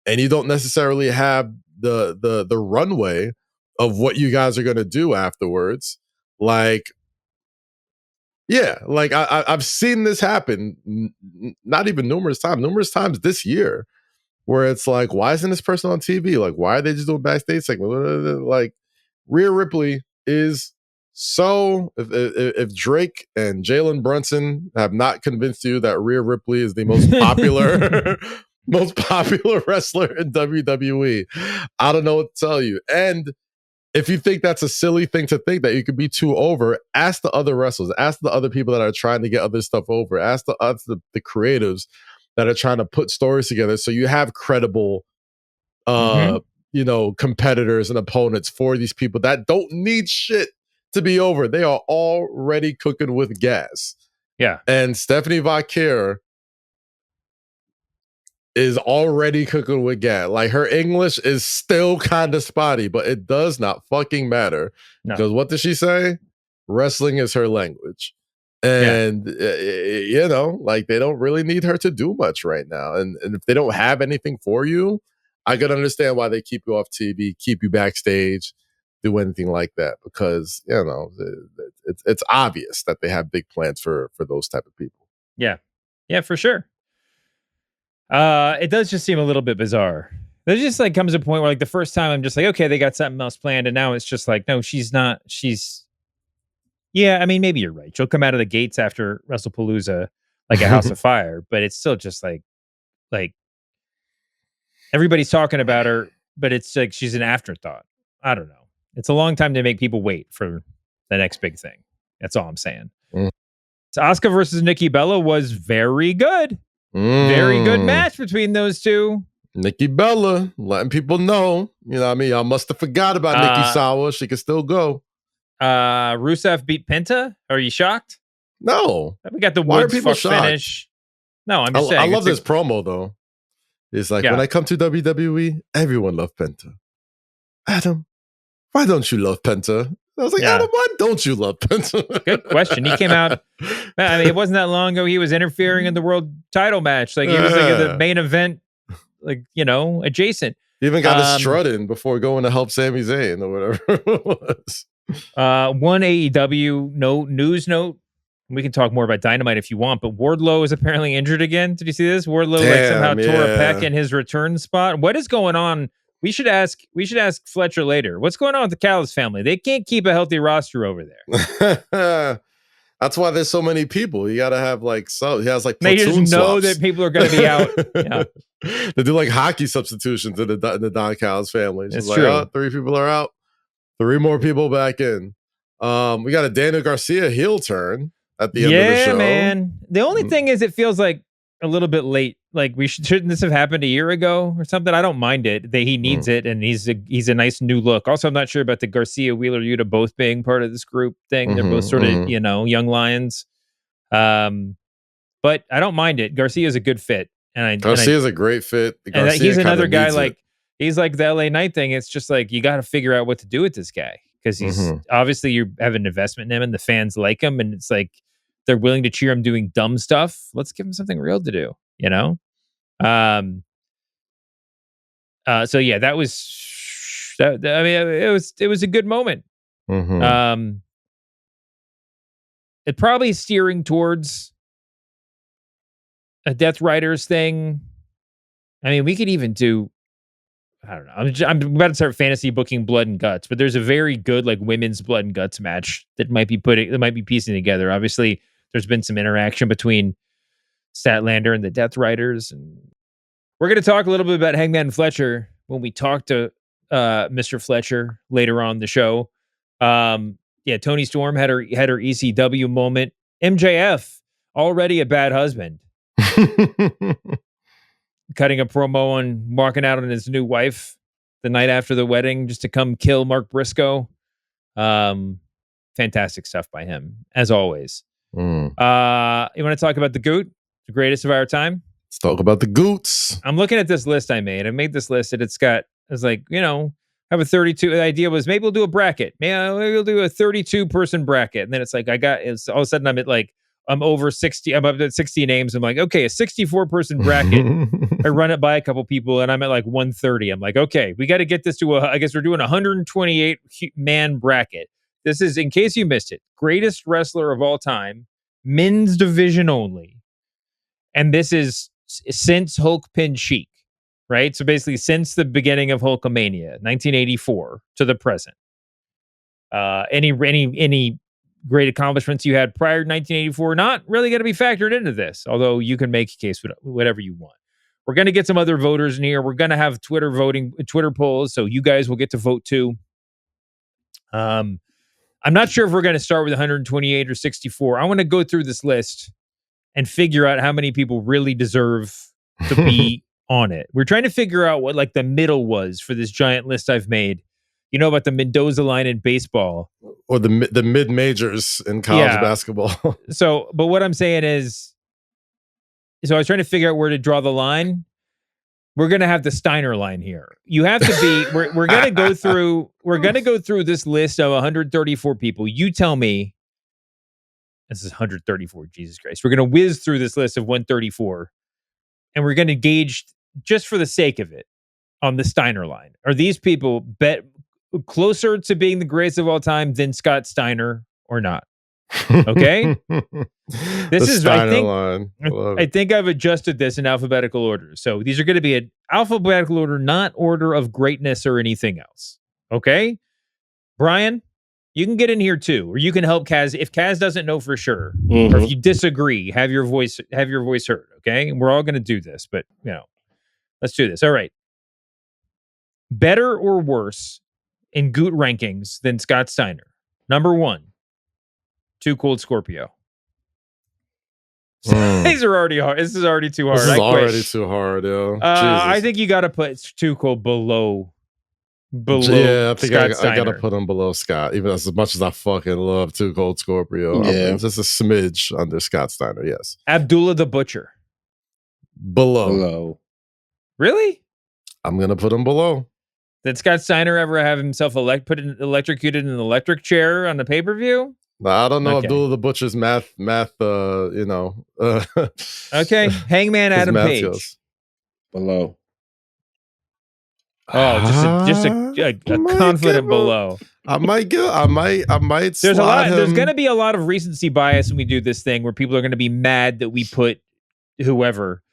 and you don't necessarily have the runway of what you guys are going to do afterwards. Like, yeah, like I've seen this happen, not even numerous times this year, where it's like, why isn't this person on TV? Like, why are they just doing backstage segment? Like, Rhea Ripley is so... If Drake and Jalen Brunson have not convinced you that Rhea Ripley is the most popular most popular wrestler in WWE, I don't know what to tell you. And if you think that's a silly thing to think, that you could be too over, ask the other wrestlers, ask the other people that are trying to get other stuff over, ask the creatives that are trying to put stories together so you have credible competitors and opponents for these people that don't need shit to be over. They are already cooking with gas. Yeah. And Stephanie Vaquer is already cooking with gas. Like, her English is still kind of spotty, but it does not fucking matter. Because what does she say? Wrestling is her language. And, like, they don't really need her to do much right now. And if they don't have anything for you, I could understand why they keep you off TV, keep you backstage, do anything like that, because it's obvious that they have big plans for those type of people. Yeah, for sure. It does just seem a little bit bizarre. There just like comes a point where like the first time I'm just like, okay, they got something else planned, and now it's just like, no, she's not. Yeah, I mean, maybe you're right. She'll come out of the gates after WrestlePalooza like a house of fire, but it's still just like. Everybody's talking about her, but it's like she's an afterthought. I don't know. It's a long time to make people wait for the next big thing. That's all I'm saying. So Asuka versus Nikki Bella was very good. Very good match between those two. Nikki Bella letting people know. You know what I mean? Y'all must have forgot about Nikki Sawa. She can still go. Rusev beat Penta. Are you shocked? No. We got the Woods fuck finish. No, I'm just saying. I love this promo, though. It's like, when I come to WWE, everyone loves Penta. Adam, why don't you love Penta? I was like, Adam, why don't you love Penta? Good question. He came out, I mean, it wasn't that long ago. He was interfering in the world title match. Like, he was like the main event, like, adjacent. He even got a strut in before going to help Sami Zayn or whatever it was. One AEW news note. We can talk more about Dynamite if you want, but Wardlow is apparently injured again. Did you see this? Wardlow somehow tore a pec in his return spot. What is going on? We should ask Fletcher later. What's going on with the Callis family? They can't keep a healthy roster over there. That's why there's so many people. You got to have like he has like they platoon just know swaps. that people are going to be out. Yeah. They do like hockey substitutions in the Don Callis family. It's true. Like, 3 people are out, 3 more people back in. We got a Daniel Garcia heel turn at the end of the show. Yeah, man. The only thing is, it feels like a little bit late. Like, shouldn't this have happened a year ago or something? I don't mind it. He needs it, and he's a nice new look. Also, I'm not sure about the Garcia Wheeler Yuta both being part of this group thing. They're both sort of young lions. But I don't mind it. Garcia's a good fit, Garcia's a great fit. He's another guy like he's like the LA Knight thing. It's just like you got to figure out what to do with this guy, because he's obviously you have an investment in him, and the fans like him, and it's like they're willing to cheer him doing dumb stuff. Let's give him something real to do, So yeah, that was that. I mean, it was a good moment. It probably steering towards a Death Riders thing. I mean, we could even do, I don't know. I'm about to start fantasy booking Blood and Guts, but there's a very good like women's Blood and Guts match that might be piecing together. Obviously, there's been some interaction between Statlander and the Death Riders, and we're going to talk a little bit about Hangman and Fletcher when we talk to Mr. Fletcher later on the show. Toni Storm had her ECW moment. MJF already a bad husband. Cutting a promo and walking out on his new wife the night after the wedding just to come kill Mark Briscoe. Fantastic stuff by him, as always. You want to talk about the GOOT, the greatest of our time? Let's talk about the GOOTs. I'm looking at this list I made. I made this list and I was like, I have a 32. The idea was maybe we'll do a bracket. Maybe we'll do a 32 person bracket. And then it's like, all of a sudden I'm over 60. I'm up at 60 names. I'm like, okay, a 64 person bracket. I run it by a couple people and I'm at like 130. I'm like, okay, we got to get this to I guess we're doing a 128 man bracket. This is, in case you missed it, greatest wrestler of all time, men's division only. And this is since Hulk pinned Sheik, right? So basically since the beginning of Hulkamania, 1984 to the present. Any great accomplishments you had prior to 1984, not really going to be factored into this, although you can make a case with whatever you want. We're going to get some other voters in here. We're going to have Twitter polls, so you guys will get to vote too. I'm not sure if we're going to start with 128 or 64. I want to go through this list and figure out how many people really deserve to be on it. We're trying to figure out what like the middle was for this giant list I've made. You know about the Mendoza line in baseball, or the mid majors in college basketball. But what I'm saying is, I was trying to figure out where to draw the line. We're going to have the Steiner line here. You have to be. We're going to go through. We're going to go through this list of 134 people. You tell me. This is 134. Jesus Christ. We're going to whiz through this list of 134, and we're going to gauge just for the sake of it on the Steiner line. Are these people closer to being the greatest of all time than Scott Steiner or not? Okay. This is Steiner line. I think I've adjusted this in alphabetical order. So these are going to be an alphabetical order, not order of greatness or anything else. Okay. Brian, you can get in here too, or you can help Kaz if Kaz doesn't know for sure, or if you disagree, have your voice heard. Okay. And we're all going to do this, but let's do this. All right. Better or worse in GOOT rankings than Scott Steiner? Number 1, Too Cold Scorpio. These are already hard. This is already too hard. This is already too hard, yo. I think you got to put Too Cold below. Yeah, I think I got to put him below Scott, even as much as I fucking love Too Cold Scorpio. Yeah, just a smidge under Scott Steiner. Yes. Abdullah the Butcher. Below. Really? I'm gonna put him below. Did Scott Steiner ever have himself electrocuted in an electric chair on the pay-per-view? I don't know. Okay. Abdullah the Butcher's math. Okay, Hangman Adam Page. Skills. Below. Oh, just a confident below. I might. There's a lot. There's going to be a lot of recency bias when we do this thing, where people are going to be mad that we put whoever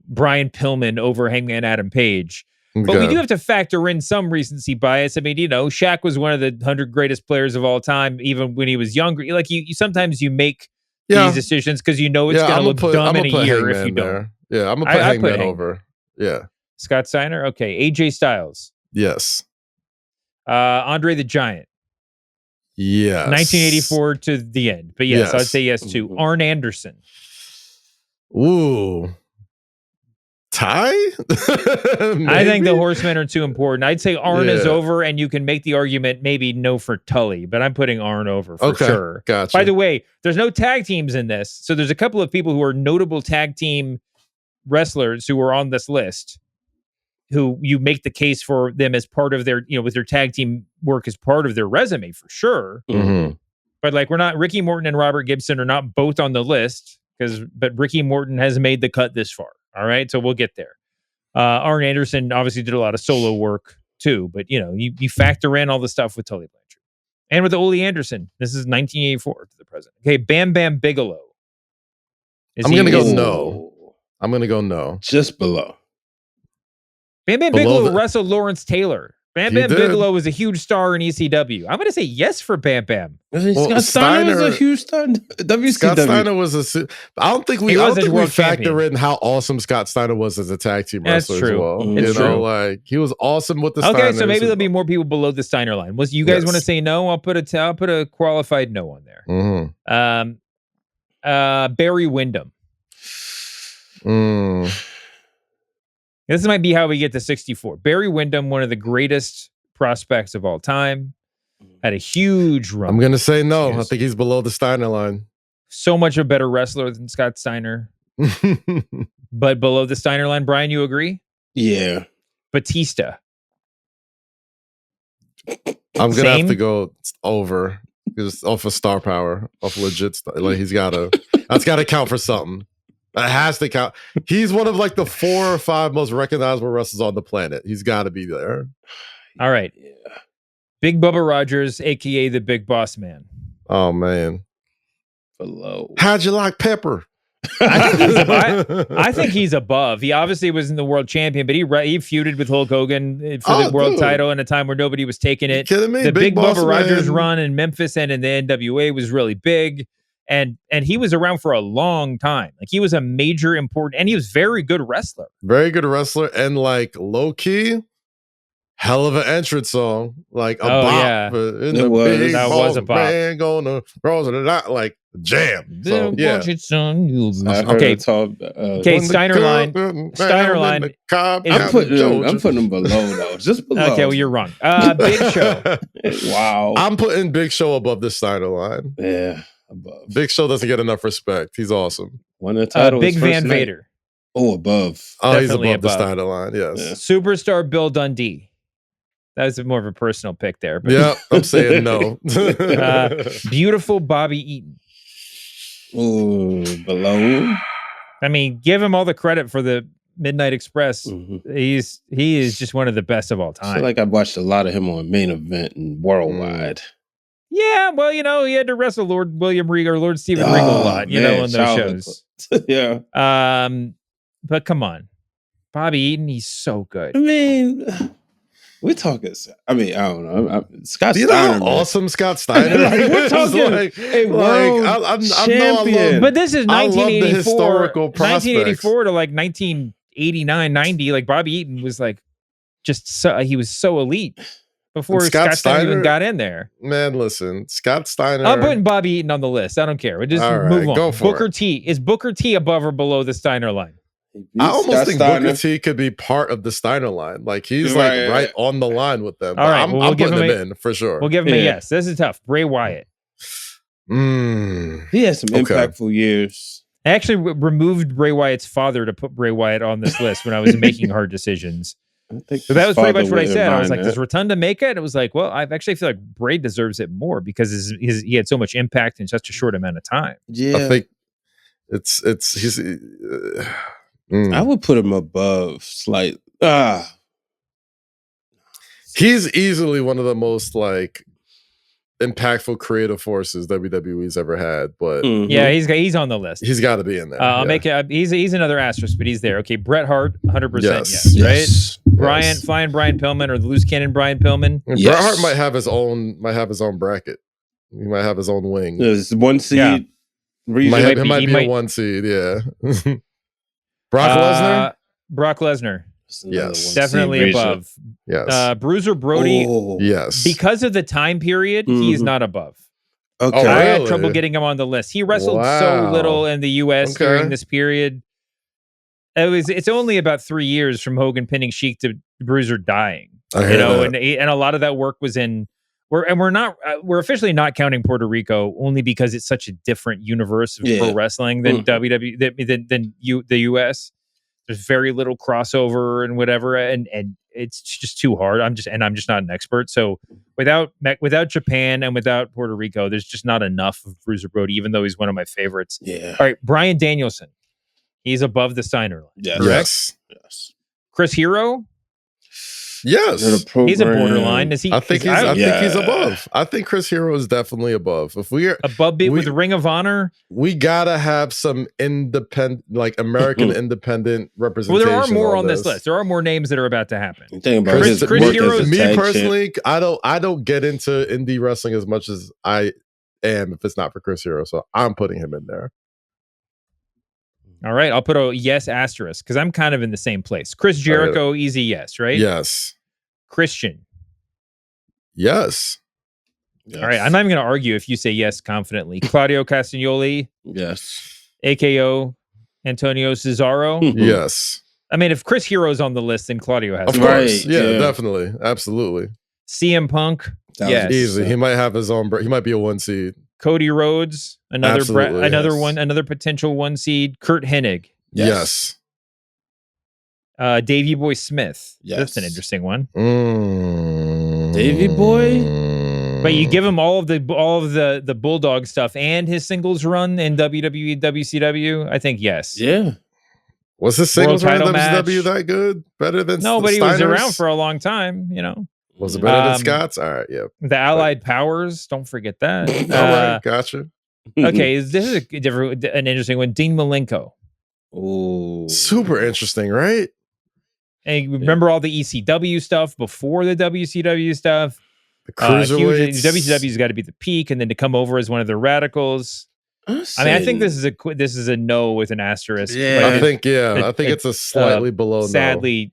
Brian Pillman over Hangman Adam Page. But we do have to factor in some recency bias. I mean, Shaq was one of the 100 greatest players of all time, even when he was younger. Like you sometimes you make these decisions because it's going to look dumb in a year Hangman if you don't. Yeah, I'm gonna put Hangman over. Yeah, Scott Steiner. Okay, AJ Styles. Yes. Andre the Giant. Yes. 1984 to the end. But yes, I'd say yes too. Arn Anderson. Ooh. Tie? I think the Horsemen are too important. I'd say Arn is over, and you can make the argument maybe no for Tully, but I'm putting Arn over for sure. Gotcha. By the way, there's no tag teams in this, so there's a couple of people who are notable tag team wrestlers who are on this list, who you make the case for them as part of their, with their tag team work as part of their resume for sure. Mm-hmm. But like, we're not, Ricky Morton and Robert Gibson are not both on the list but Ricky Morton has made the cut this far. All right. So we'll get there. Arn Anderson obviously did a lot of solo work too, but you factor in all the stuff with Tully Blanchard. And with Ole Anderson. This is 1984 to the present. Okay, Bam Bam Bigelow. I'm going to go no. I'm going to go no. Just below. Bam Bam Bigelow wrestled Lawrence Taylor. Bam Bam Bigelow was a huge star in ECW. I'm going to say yes for Bam Bam. Scott Steiner was a huge star. WCW. Scott Steiner was I don't think we factor in how awesome Scott Steiner was as a tag team wrestler. That's true. As well. It's true. Like he was awesome with the Steiners. Okay, so maybe there'll be more people below the Steiner line. You guys want to say no? I'll put a qualified no on there. Mm-hmm. Barry Windham. This might be how we get to 64. Barry Windham, one of the greatest prospects of all time, had a huge run. I'm going to say no. I think he's below the Steiner line. So much a better wrestler than Scott Steiner. But below the Steiner line, Brian, you agree? Yeah. Batista. I'm going to have to go over. Just off of star power, off legit stuff. Like that's got to count for something. It has to count. He's one of like the 4 or 5 most recognizable wrestlers on the planet. He's got to be there. All right. Yeah. Big Bubba Rogers, a.k.a. the Big Boss Man. Oh, man. Below. How'd you like Pepper? I think he's above. He obviously wasn't the world champion, but he feuded with Hulk Hogan for the world title in a time where nobody was taking it. You kidding me? The Big Bubba Rogers run in Memphis and in the NWA was really big. And he was around for a long time. Like he was a major important, and he was very good wrestler. Very good wrestler, and like low key, hell of an entrance song. Like a bop. Yeah. That was a bop. Man gonna cross it out like jam. So, yeah. Okay, Steiner line. Steiner line. I'm putting him below though. Just below. Okay, well you're wrong. Big Show. Wow. I'm putting Big Show above the Steiner line. Yeah. Above. Big Show doesn't get enough respect. He's awesome. Won the title. Big Van Vader. Oh, above. Oh, definitely he's above the Steiner line. Yes. Yeah. Superstar Bill Dundee. That was more of a personal pick there. But yeah, I'm saying no. Beautiful Bobby Eaton. Ooh, below. I mean, give him all the credit for the Midnight Express. Mm-hmm. He is just one of the best of all time. I feel like I've watched a lot of him on Main Event and Worldwide. Yeah, well, he had to wrestle Lord William Regal or Lord Steven Regal a lot, on those shows. Yeah. But come on. Bobby Eaton, he's so good. I mean, we're talking. I don't know. Scott Steiner. You know how awesome Scott Steiner is? We're talking a world champion. But this is 1984. Historical 1984 to like 1989, 90. Like Bobby Eaton was like he was so elite. Before Scott Steiner even got in there. Man, listen, Scott Steiner. I'm putting Bobby Eaton on the list. I don't care. We just move on. Go for Booker T. Is Booker T above or below the Steiner line? I almost think Booker T could be part of the Steiner line. Like he's right on the line with them. All right, I'm putting him in for sure. We'll give him a yes. This is tough. Bray Wyatt. He had some impactful years. I actually removed Bray Wyatt's father to put Bray Wyatt on this list when I was making hard decisions. So that was pretty much what I said. I was like, does Rotunda make it? And it was like, well, I actually feel like Bray deserves it more because he had so much impact in such a short amount of time. Yeah. I think he's I would put him above slight. He's easily one of the most like impactful creative forces WWE's ever had, but yeah, he's on the list. He's got to be in there. I'll make it. He's another asterisk, but he's there. Okay, Bret Hart, 100% yes, right? Flying Brian Pillman or the loose cannon Brian Pillman. Bret Hart might have his own bracket. He might have his own wing. There's one seed. Yeah. He might be a 1 seed. Yeah. Brock Lesnar. Yes, definitely above. Yes, Bruiser Brody. Yes, because of the time period, he is not above. Okay, I had trouble getting him on the list. He wrestled so little in the U.S. during this period. It's only about 3 years from Hogan pinning Sheik to Bruiser dying. And a lot of that work was in. We're officially not counting Puerto Rico only because it's such a different universe of pro wrestling than WWE than the U.S. There's very little crossover and whatever, and it's just too hard. I'm just not an expert. So without Japan and without Puerto Rico, there's just not enough of Bruiser Brody, even though he's one of my favorites. Yeah. All right, Bryan Danielson, he's above the Steiner line. Yes. Chris Hero. Yes, he's a borderline. Is he? I think he's above. I think Chris Hero is definitely above. If we're above with Ring of Honor, we gotta have some independent, like American independent representation. Well, there are more on this list. There are more names that are about to happen. Chris Hero. Me personally, I don't get into indie wrestling as much as I am if it's not for Chris Hero. So I'm putting him in there. All right, I'll put a yes asterisk because I'm kind of in the same place. Chris Jericho, easy yes, right? Yes. Christian. Yes. All right, I'm not even going to argue if you say yes confidently. Claudio Castagnoli. Yes. AKO Antonio Cesaro. Yes. I mean, if Chris Hero's on the list, then Claudio has to. Of course. Yeah, definitely. Absolutely. CM Punk. Yes. Easy. He might have his own. He might be a 1 seed. Cody Rhodes, another potential 1 seed. Kurt Hennig. Yes. Davey Boy Smith. Yes. That's an interesting one. Davey Boy. But you give him all of the Bulldog stuff and his singles run in WWE, WCW. I think yes. Yeah. Was his singles run in WCW that good? Better than but he was around for a long time. You know. Was it better than Scott's? All right, yeah. The Allied Powers, don't forget that. All right, gotcha. Okay, this is an interesting one. Dean Malenko. Oh, super interesting, right? And remember all the ECW stuff before the WCW stuff. The cruiserweights. WCW's got to be the peak, and then to come over as one of the radicals. I mean, I think this is a no with an asterisk. Yeah, I think it's a slightly below. Sadly. No.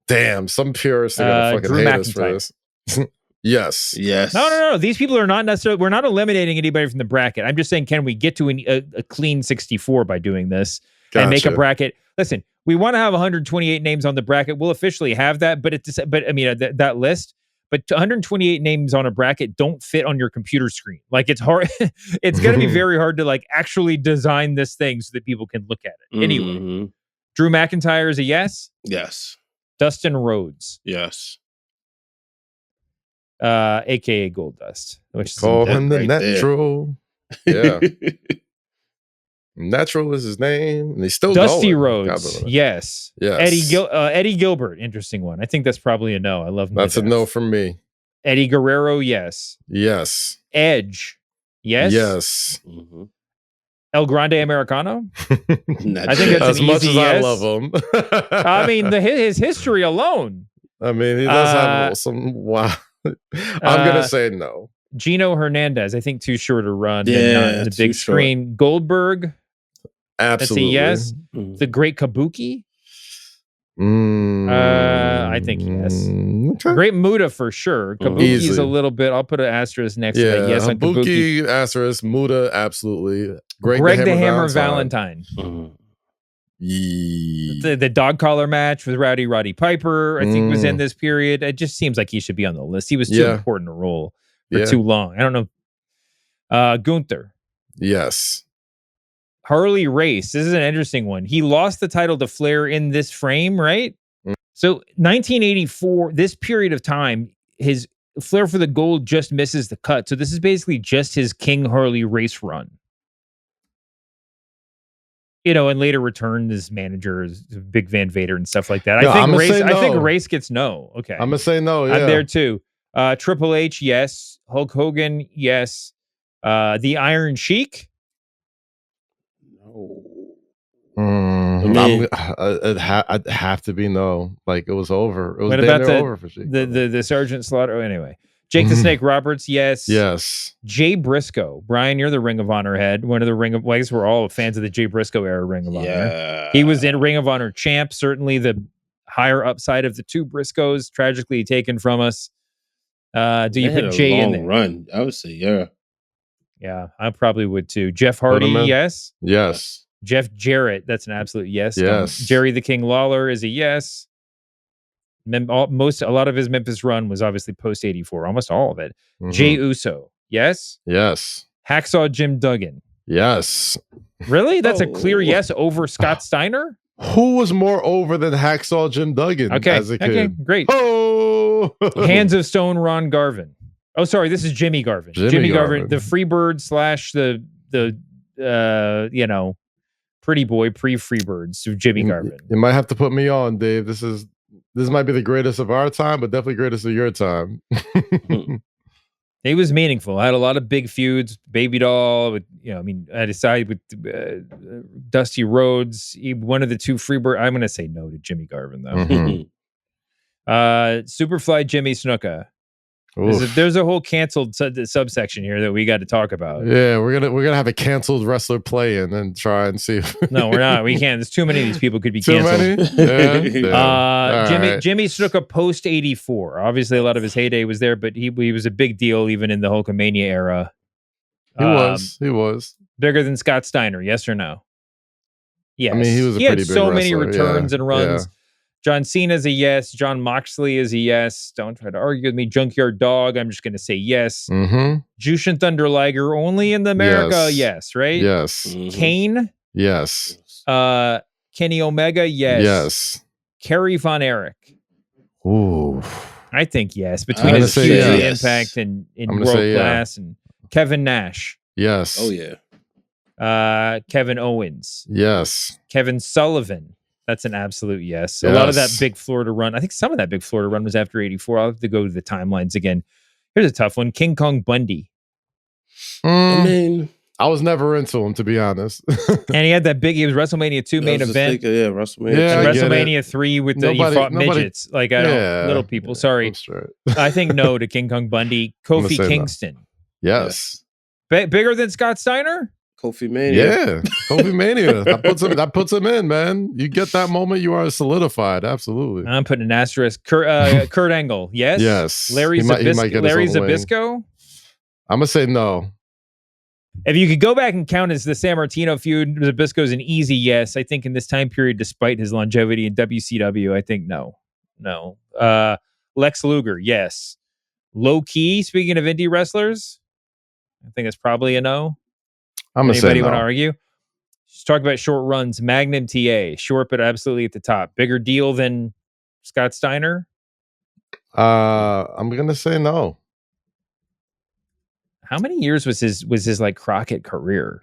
Damn, some purists are gonna fucking hate us for this. Yes. No. These people are not necessarily. We're not eliminating anybody from the bracket. I'm just saying, can we get to a clean 64 by doing this and make a bracket? Listen, we want to have 128 names on the bracket. We'll officially have that, but I mean that list. But 128 names on a bracket don't fit on your computer screen. Like it's hard. It's going to be very hard to like actually design this thing so that people can look at it. Anyway, Drew McIntyre is a yes. Yes. Dustin Rhodes. Yes. AKA Goldust. Which call him the Natural. Yeah. Natural is his name. And he's still Dusty going. Rhodes. Yes. Eddie Gilbert. Interesting one. I think that's probably a no. I love him. That's a no from me. Eddie Guerrero. Yes. Yes. Edge. Yes. Yes. El Grande Americano. I think that's as much as yes. I love him. I mean, his history alone. I mean, he does have some. Wow. I'm gonna say no. Gino Hernandez. I think too short a run. Yeah, the big screen. Short. Goldberg. Absolutely. That's a yes. The Great Kabuki. I think yes. Okay. Great Muda for sure. Kabuki is a little bit. I'll put an asterisk next to that. Yes, on Kabuki. Asterisk. Muda, absolutely. Greg the Hammer Valentine. The dog collar match with Roddy Piper, I think, was in this period. It just seems like he should be on the list. He was too important to roll for too long. I don't know. Gunther. Yes. Harley Race. This is an interesting one. He lost the title to Flair in this frame, right? So 1984, this period of time, his Flair for the Gold just misses the cut. So this is basically just his King Harley Race run. You know, and later returned as manager, as Big Van Vader and stuff like that. I think Race gets no. Okay. I'm gonna say no. Yeah. I'm there too. Triple H, yes. Hulk Hogan, yes. The Iron Sheik. I'd have to be no. Like it was over. It was over for Sheik. The Sergeant Slaughter. Anyway, Jake the Snake Roberts. Yes. Yes. Jay Briscoe. Brian, you're the Ring of Honor head. One of the Ring of. I guess we're all fans of the Jay Briscoe era Ring of Honor. He was in Ring of Honor champ. Certainly the higher upside of the two Briscoes, tragically taken from us. Do you put Jay in there? Run. I would say yeah. Yeah, I probably would too. Jeff Hardy. Yes. Yes. Jeff Jarrett, that's an absolute yes. Yes. Jerry the King Lawler is a yes. A lot of his Memphis run was obviously post 84, almost all of it. Jay Uso, yes. Yes. Hacksaw Jim Duggan, yes. Really? That's a clear yes over Scott Steiner? Who was more over than Hacksaw Jim Duggan as a kid? Okay, great. Oh! Hands of Stone Ron Garvin. Oh, sorry, this is Jimmy Garvin. Jimmy Garvin, the Freebird / pretty boy pre-Freebirds of Jimmy Garvin. You might have to put me on, Dave. This is this might be the greatest of our time, but definitely greatest of your time. He was meaningful. I had a lot of big feuds. Baby Doll, with, I decided with Dusty Rhodes. One of the two Freebird. I'm going to say no to Jimmy Garvin though. Mm-hmm. Superfly Jimmy Snuka. There's a whole canceled subsection here that we got to talk about. Yeah, we're gonna have a canceled wrestler play in and try and see. No, we're not. We can't. There's too many of these people could be canceled. Too many? Yeah. Jimmy Snuka post 84. Obviously, a lot of his heyday was there, but he was a big deal even in the Hulkamania era. He was bigger than Scott Steiner. Yes or no? Yes. I mean, he was. He had so many returns and runs. Yeah. John Cena's a yes. John Moxley is a yes. Don't try to argue with me. Junkyard Dog, I'm just going to say yes. Mm-hmm. Jushin Thunder Liger, only in America, yes, right? Yes. Mm-hmm. Kane? Yes. Kenny Omega? Yes. Yes. Kerry Von Erich? Ooh. I think yes. Between his huge impact and in world class. And Kevin Nash? Yes. Oh, yeah. Kevin Owens? Yes. Kevin Sullivan? That's an absolute yes. A lot of that big Florida run. I think some of that big Florida run was after 84. I'll have to go to the timelines again. Here's a tough one. King Kong Bundy. I mean, I was never into him, to be honest. And he had that big, he was WrestleMania 2 main event. WrestleMania. Yeah, WrestleMania 3 with he fought midgets. Like, little people. Sorry. I think no to King Kong Bundy. Kofi Kingston. No. Yes. Bigger than Scott Steiner? Kofi Mania. Yeah, Kofi Mania. That puts him in, man. You get that moment, you are solidified. Absolutely. I'm putting an asterisk. Kurt Angle. Yes. Yes. Larry Zbyszko. I'm gonna say no. If you could go back and count as the San Martino feud, Zbyszko's an easy yes. I think in this time period, despite his longevity in WCW, I think no. Lex Luger. Yes. Low key. Speaking of indie wrestlers, I think it's probably a no. Anybody want to argue? Just talk about short runs. Magnum TA, short but absolutely at the top. Bigger deal than Scott Steiner? I'm gonna say no. How many years was his like Crockett career?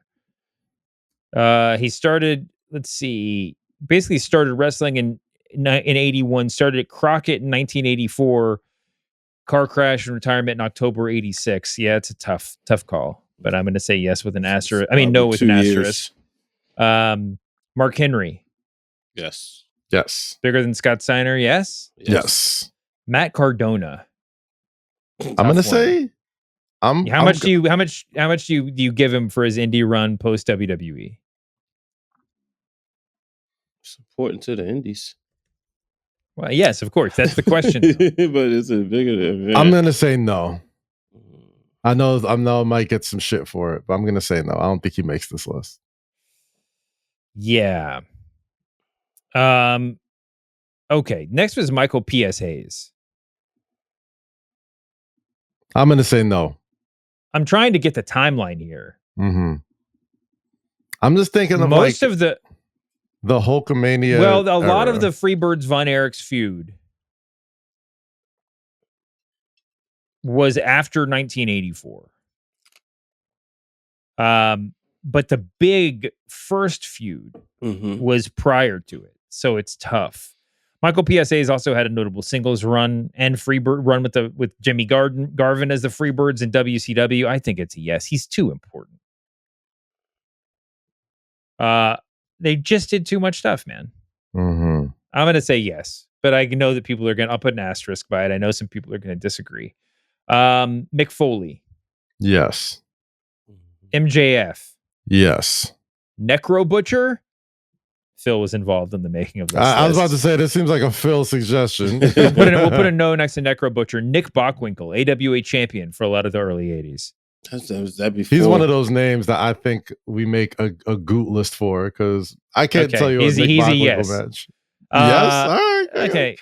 He started. Let's see. Basically, started wrestling in 81. Started at Crockett in 1984. Car crash and retirement in October 86. Yeah, it's a tough call. But I'm going to say yes with an asterisk. I mean, no with an asterisk. Mark Henry. Yes. Yes. Bigger than Scott Steiner. Yes. Yes. Matt Cardona. I'm going to say. How much do you give him for his indie run post WWE? It's important to the indies. Well, yes, of course. That's the question. But it's a bigger than. I'm going to say no. I know I might get some shit for it, but I'm going to say no. I don't think he makes this list. Yeah. Okay. Next was Michael P.S. Hayes. I'm going to say no. I'm trying to get the timeline here. Mm-hmm. I'm just thinking of most of the Hulkamania. Well, a lot of the Freebirds Von Erich's feud was after 1984. But the big first feud was prior to it. So it's tough. Michael P.S.A. has also had a notable singles run and Freebird run with Jimmy Garvin as the Freebirds in WCW. I think it's a yes. He's too important. They just did too much stuff, man. Mm-hmm. I'm going to say yes, but I know that people are going to, I'll put an asterisk by it. I know some people are going to disagree. Mick Foley. Yes. MJF. Yes. Necro Butcher. Phil was involved in the making of this. I was about to say, this seems like a Phil suggestion. We'll put a no next to Necro Butcher. Nick Bockwinkel, AWA champion for a lot of the early 80s. That before. He's one of those names that I think we make a goot list for, because I can't tell you he's a yes. Match. Yes? All right. Okay.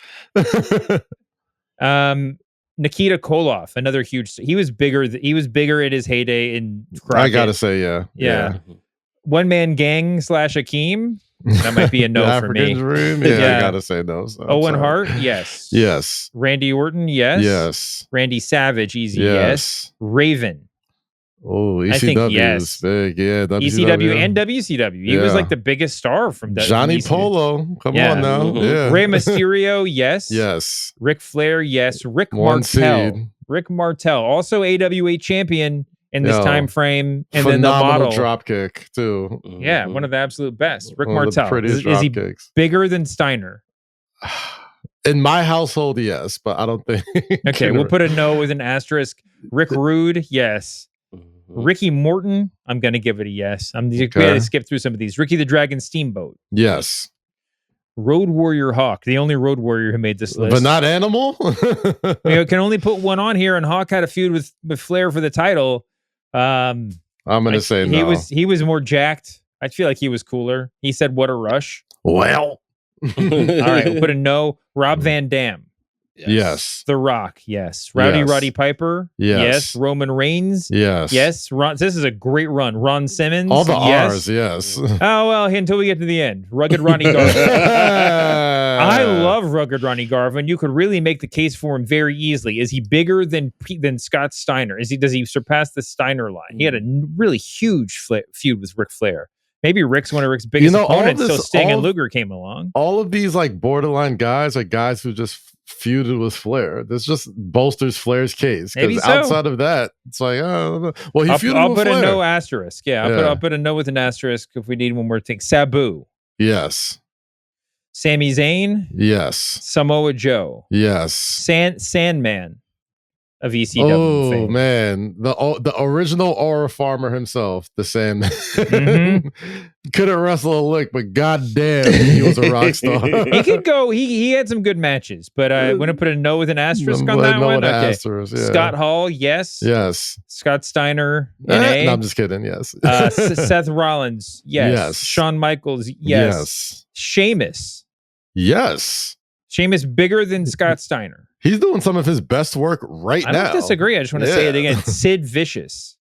Nikita Koloff, another huge. He was bigger at his heyday in Crockett. I gotta say, yeah. One Man Gang / Akeem. That might be a no for me. Dream? Yeah, I gotta say no. So Owen Hart, yes. Yes. Randy Orton, yes. Yes. Randy Savage, easy yes. Raven. Oh, ECW I think yes. is big. Yeah, ECW and WCW. He was like the biggest star from Johnny ECW. Polo. Come on now. Mm-hmm. Yeah. Rey Mysterio, yes. Yes. Ric Flair, yes. Rick One Martel. seed. Rick Martel, also AWA champion in this time frame. And then the phenomenal model. dropkick, too. Yeah, one of the absolute best. Rick One of the Martel. prettiest Is he dropkicks. bigger than Steiner? In my household, yes, but I don't think. Okay, we'll put a no with an asterisk. Rick Rude, yes. Ricky Morton, I'm going to give it a yes. We got to skip through some of these. Ricky the Dragon Steamboat. Yes. Road Warrior Hawk, the only Road Warrior who made this list. But not Animal? We can only put one on here, and Hawk had a feud with Flair for the title. I'm going to say no. He was more jacked. I feel like he was cooler. He said, "What a rush." Well. All right, we'll put a no. Rob Van Dam. Yes. The Rock, yes. Roddy Piper, yes. Roman Reigns, yes. This is a great run. Ron Simmons, all the yes. R's, yes. Oh well, until we get to the end. Rugged Ronnie Garvin. I love Rugged Ronnie Garvin. You could really make the case for him very easily. Is he bigger than Scott Steiner? Does he surpass the Steiner line? He had a really huge feud with Ric Flair. Maybe Rick's one of Rick's biggest opponents. So Sting and Luger came along. All of these like borderline guys are guys who just feuded with Flair. This just bolsters Flair's case. Because outside of that, it's like, well, he feuded with Flair. I'll put a no asterisk. Yeah, I'll put a no with an asterisk if we need one more thing. Sabu. Yes. Sami Zayn. Yes. Samoa Joe. Yes. Sandman of ECW. Oh fame. Man, the original aura farmer himself, the Sandman. Mm-hmm. Couldn't wrestle a lick, but goddamn, he was a rock star. He could go. He had some good matches, but I want to put a no with an asterisk on that one. Okay. Asterisk, yeah. Scott Hall, yes. Yes. Scott Steiner, no, I'm just kidding. Yes. Seth Rollins, yes. Yes. Shawn Michaels, yes. Sheamus, yes. Sheamus bigger than Scott Steiner. He's doing some of his best work right now. I don't disagree. I just want to say it again. Sid Vicious.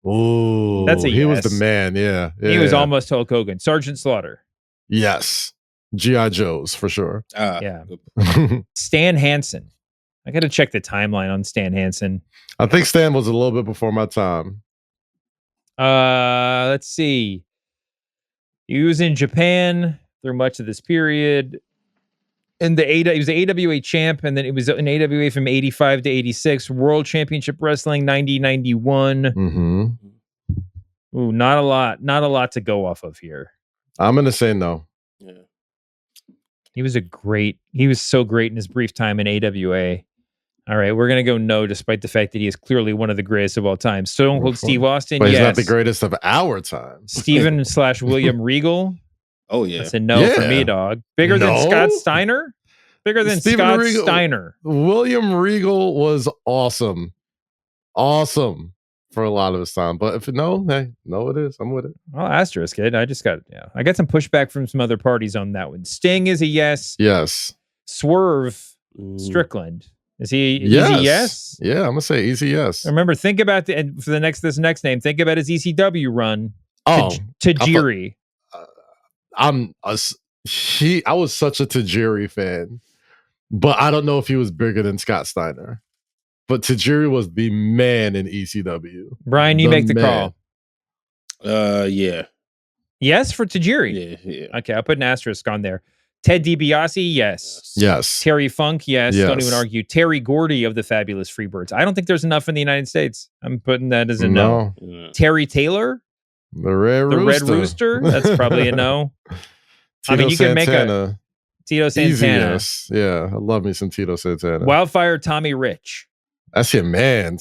Oh, that's a yes. He was the man. Yeah. He was almost Hulk Hogan. Sergeant Slaughter. Yes. G.I. Joe's for sure. Yeah. Stan Hansen. I got to check the timeline on Stan Hansen. I think Stan was a little bit before my time. Let's see. He was in Japan through much of this period. In he was the AWA champ, and then it was in AWA from 85 to 86. World Championship Wrestling 90-91. Mm-hmm. Ooh, not a lot to go off of here. I'm gonna say no. Yeah. He was so great in his brief time in AWA. All right, we're gonna go no, despite the fact that he is clearly one of the greatest of all time. Stone Cold Steve Austin, but he's yes. not the greatest of our time. Steven/William Regal. Oh, yeah. That's a no for me, dog. Bigger than Scott Steiner? Bigger than Scott Steiner. William Regal was awesome. Awesome for a lot of his time. But if no, it is. I'm with it. Well, asterisk it. I got some pushback from some other parties on that one. Sting is a yes. Yes. Swerve Strickland. Is he yes. Easy yes? Yeah, I'm gonna say easy yes. Remember, think about this next name. Think about his ECW run. Tajiri. I was such a Tajiri fan, but I don't know if he was bigger than Scott Steiner. But Tajiri was the man in ECW. Brian, you make the call. Yeah. Yes for Tajiri. Yeah. Okay, I'll put an asterisk on there. Ted DiBiase, yes. Yes. Terry Funk, yes. Don't even argue. Terry Gordy of the Fabulous Freebirds. I don't think there's enough in the United States. I'm putting that as a no. Terry Taylor. The Red Rooster. That's probably a no. I mean, you can make a Tito Santana. Easy, yes. Yeah, I love me some Tito Santana. Wildfire Tommy Rich. That's your man.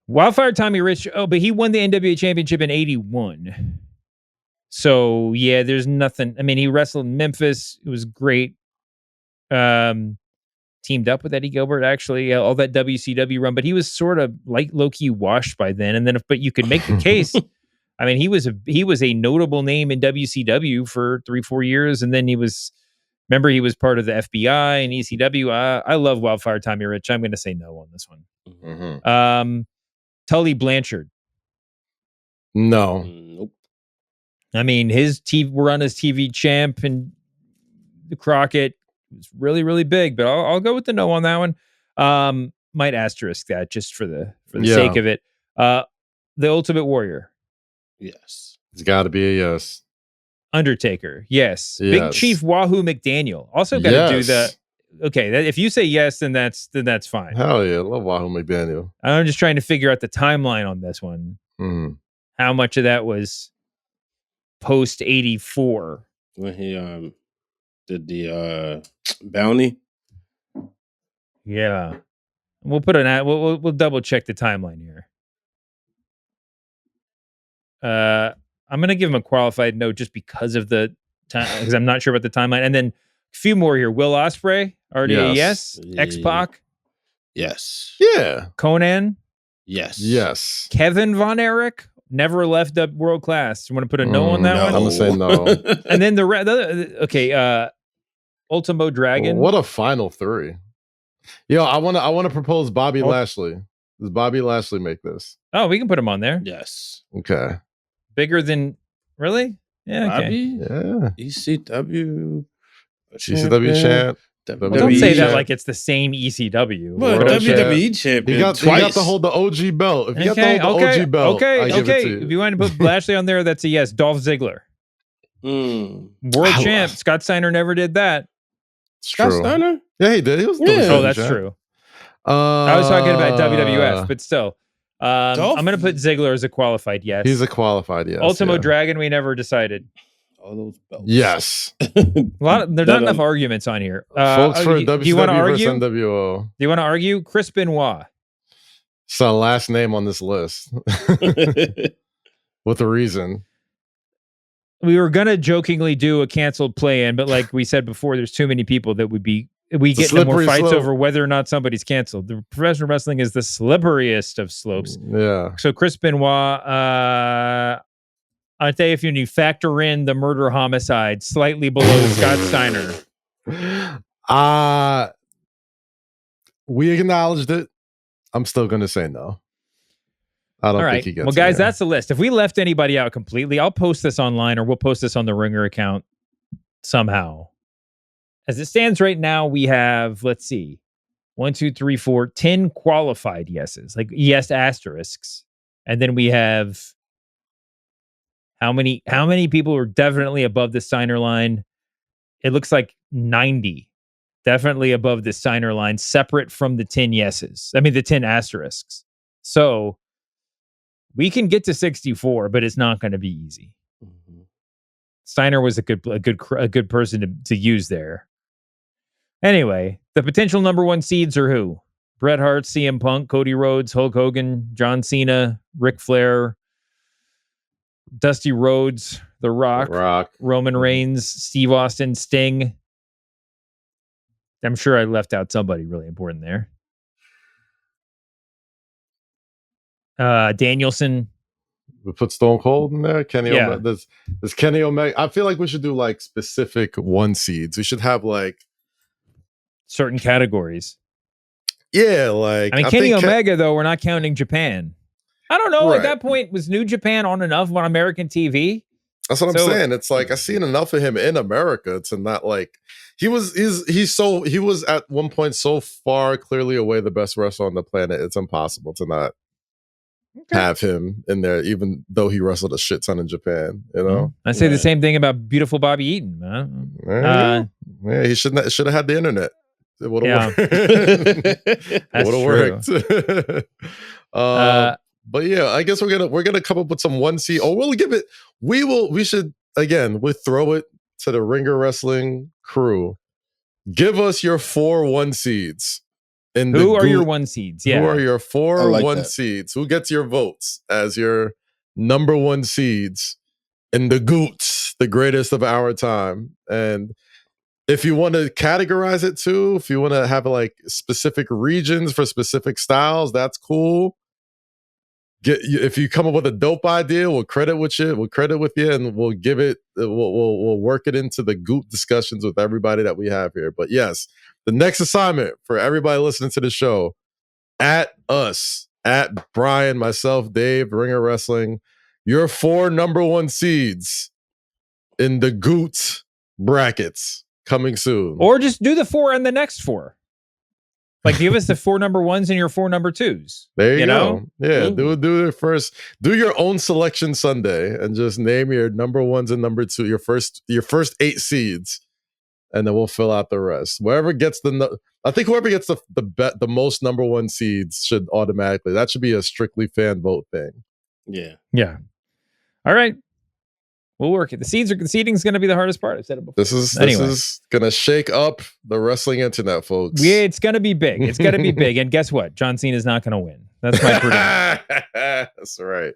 Wildfire Tommy Rich. Oh, but he won the NWA Championship in 81. So, yeah, there's nothing. I mean, he wrestled in Memphis. It was great. Teamed up with Eddie Gilbert, actually, all that WCW run. But he was sort of like low-key washed by then. And then, but you could make the case. I mean, he was a notable name in WCW for 3-4 years. And then he was part of the FBI and ECW. I love Wildfire Tommy Rich. I'm going to say no on this one. Mm-hmm. Tully Blanchard. No. Nope. I mean, his TV run as TV champ and the Crockett was really, really big, but I'll go with the no on that one. Might asterisk that just for the sake of it. The Ultimate Warrior. Yes. It's got to be a yes. Undertaker. Yes. Big Chief Wahoo McDaniel. Also got to do the. Okay, if you say yes, then that's fine. Hell yeah, I love Wahoo McDaniel. I'm just trying to figure out the timeline on this one. Mm. How much of that was post 84 when he did the bounty? Yeah, we'll put an we'll double check the timeline here. I'm gonna give him a qualified no just because of the time, because I'm not sure about the timeline, and then a few more here. Will Ospreay, already a yes. X-Pac, yes. Yeah. Conan, yes. Kevin Von Erich never left up world class. You want to put a no on that one? I'm gonna say no. And then the Ultimo Dragon. What a final three. Yo, I want to propose Bobby Lashley. Does Bobby Lashley make this? Oh, we can put him on there. Yes. Okay. Bigger than really? Yeah. Okay. Bobby? Yeah. ECW champ. Don't say that like it's the same ECW. Well, WWE champion. He got to hold the OG belt. If you got to hold the OG belt, I give it to you. If you want to put Lashley on there, that's a yes. Dolph Ziggler. World champ. Scott Steiner never did that. Scott Steiner? Yeah, he did. He was that's true. I was talking about WWF, but still. I'm going to put Ziggler as a qualified yes. He's a qualified yes. Ultimo Dragon, we never decided. All those belts. Yes. There's not enough arguments on here. Folks for WCW do you want to argue? versus NWO. Do you want to argue? Chris Benoit. It's the last name on this list. With a reason. We were going to jokingly do a canceled play-in, but like we said before, there's too many people that we get into more fights over whether or not somebody's canceled. The professional wrestling is the slipperiest of slopes. Yeah. So Chris Benoit, I'd say if you factor in the murder homicide, slightly below Scott Steiner. We acknowledged it. I'm still going to say no. I don't think he gets it. Well, guys, that's the list. If we left anybody out completely, I'll post this online or we'll post this on the Ringer account somehow. As it stands right now, we have, let's see, 1, 2, 3, 4, 10 qualified yeses, like yes asterisks. And then we have how many people are definitely above the Steiner line? It looks like 90 definitely above the Steiner line, separate from the 10 yeses. I mean, the 10 asterisks. So we can get to 64, but it's not going to be easy. Mm-hmm. Steiner was a good person to use there. Anyway, the potential number one seeds are who? Bret Hart, CM Punk, Cody Rhodes, Hulk Hogan, John Cena, Ric Flair, Dusty Rhodes, The Rock, Roman Reigns, Steve Austin, Sting. I'm sure I left out somebody really important there. Danielson. We put Stone Cold in there. Kenny Omega. There's Kenny Omega. I feel like we should do like specific one seeds. We should have like certain categories. Yeah, like I mean, Kenny Omega, though, we're not counting Japan. I don't know. Right. At that point, was New Japan on enough on American TV? That's what I'm saying. It's like I've seen enough of him in America to not like he was at one point so far clearly away the best wrestler on the planet. It's impossible to not have him in there, even though he wrestled a shit ton in Japan. You know, I say the same thing about beautiful Bobby Eaton, man. Yeah, he should have had the internet. It would have worked. Would have worked. But yeah, I guess we're gonna come up with some one seed. Or we'll give it. We should again. We'll throw it to the Ringer Wrestling crew. Give us your 4 1 seeds. Who are your 1 seeds? Yeah. Who are your 4 1 seeds? Who gets your votes as your number 1 seeds in the GOOTs, the greatest of our time? And if you want to categorize it too, if you want to have like specific regions for specific styles, that's cool. If you come up with a dope idea, we'll credit with you, and we'll give it. We'll work it into the GOOT discussions with everybody that we have here. But yes, the next assignment for everybody listening to the show, at us, at Brian, myself, Dave, Ringer Wrestling, your 4 number 1 seeds in the GOOT brackets coming soon. Or just do the 4 and the next 4. Like, give us the 4 number 1s and your 4 number 2s. There you know? go. Yeah, do it first. Do your own selection Sunday and just name your number 1s and number 2, your first 8 seeds, and then we'll fill out the rest. Whoever gets whoever gets the most number 1 seeds should automatically. That should be a strictly fan vote thing. Yeah. All right. We'll work it. The seeding is going to be the hardest part. I've said it before. This is going to shake up the wrestling internet, folks. Yeah, it's going to be big. It's going to be big. And guess what? John Cena is not going to win. That's my prediction. That's right.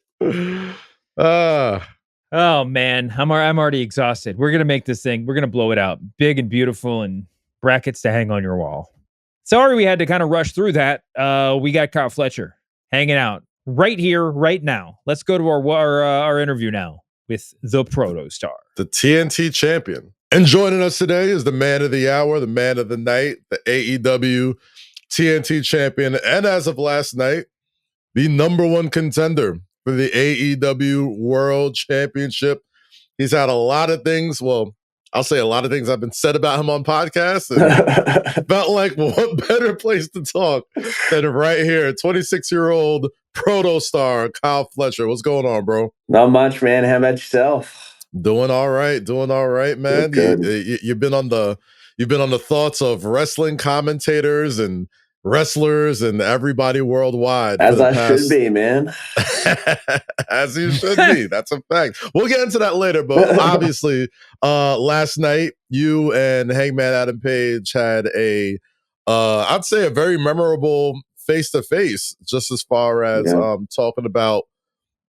Oh man, I'm already exhausted. We're going to make this thing. We're going to blow it out big and beautiful, and brackets to hang on your wall. Sorry, we had to kind of rush through that. We got Kyle Fletcher hanging out right here, right now. Let's go to our interview now with the Proto Star, the TNT champion. And joining us today is the man of the hour, the man of the night, the AEW TNT champion, and as of last night, the number 1 contender for the AEW World Championship. He's had a lot of things. Well, I'll say a lot of things have been said about him on podcasts. And felt like what better place to talk than right here. 26-year-old Proto Star Kyle Fletcher. What's going on, bro? Not much, man. How about yourself? Doing all right, man. You've been on the thoughts of wrestling commentators and wrestlers and everybody worldwide. As I should be, man. As you should be. That's a fact. We'll get into that later, but obviously, last night you and Hangman Adam Page had I'd say a very memorable face-to-face, just as far as talking about,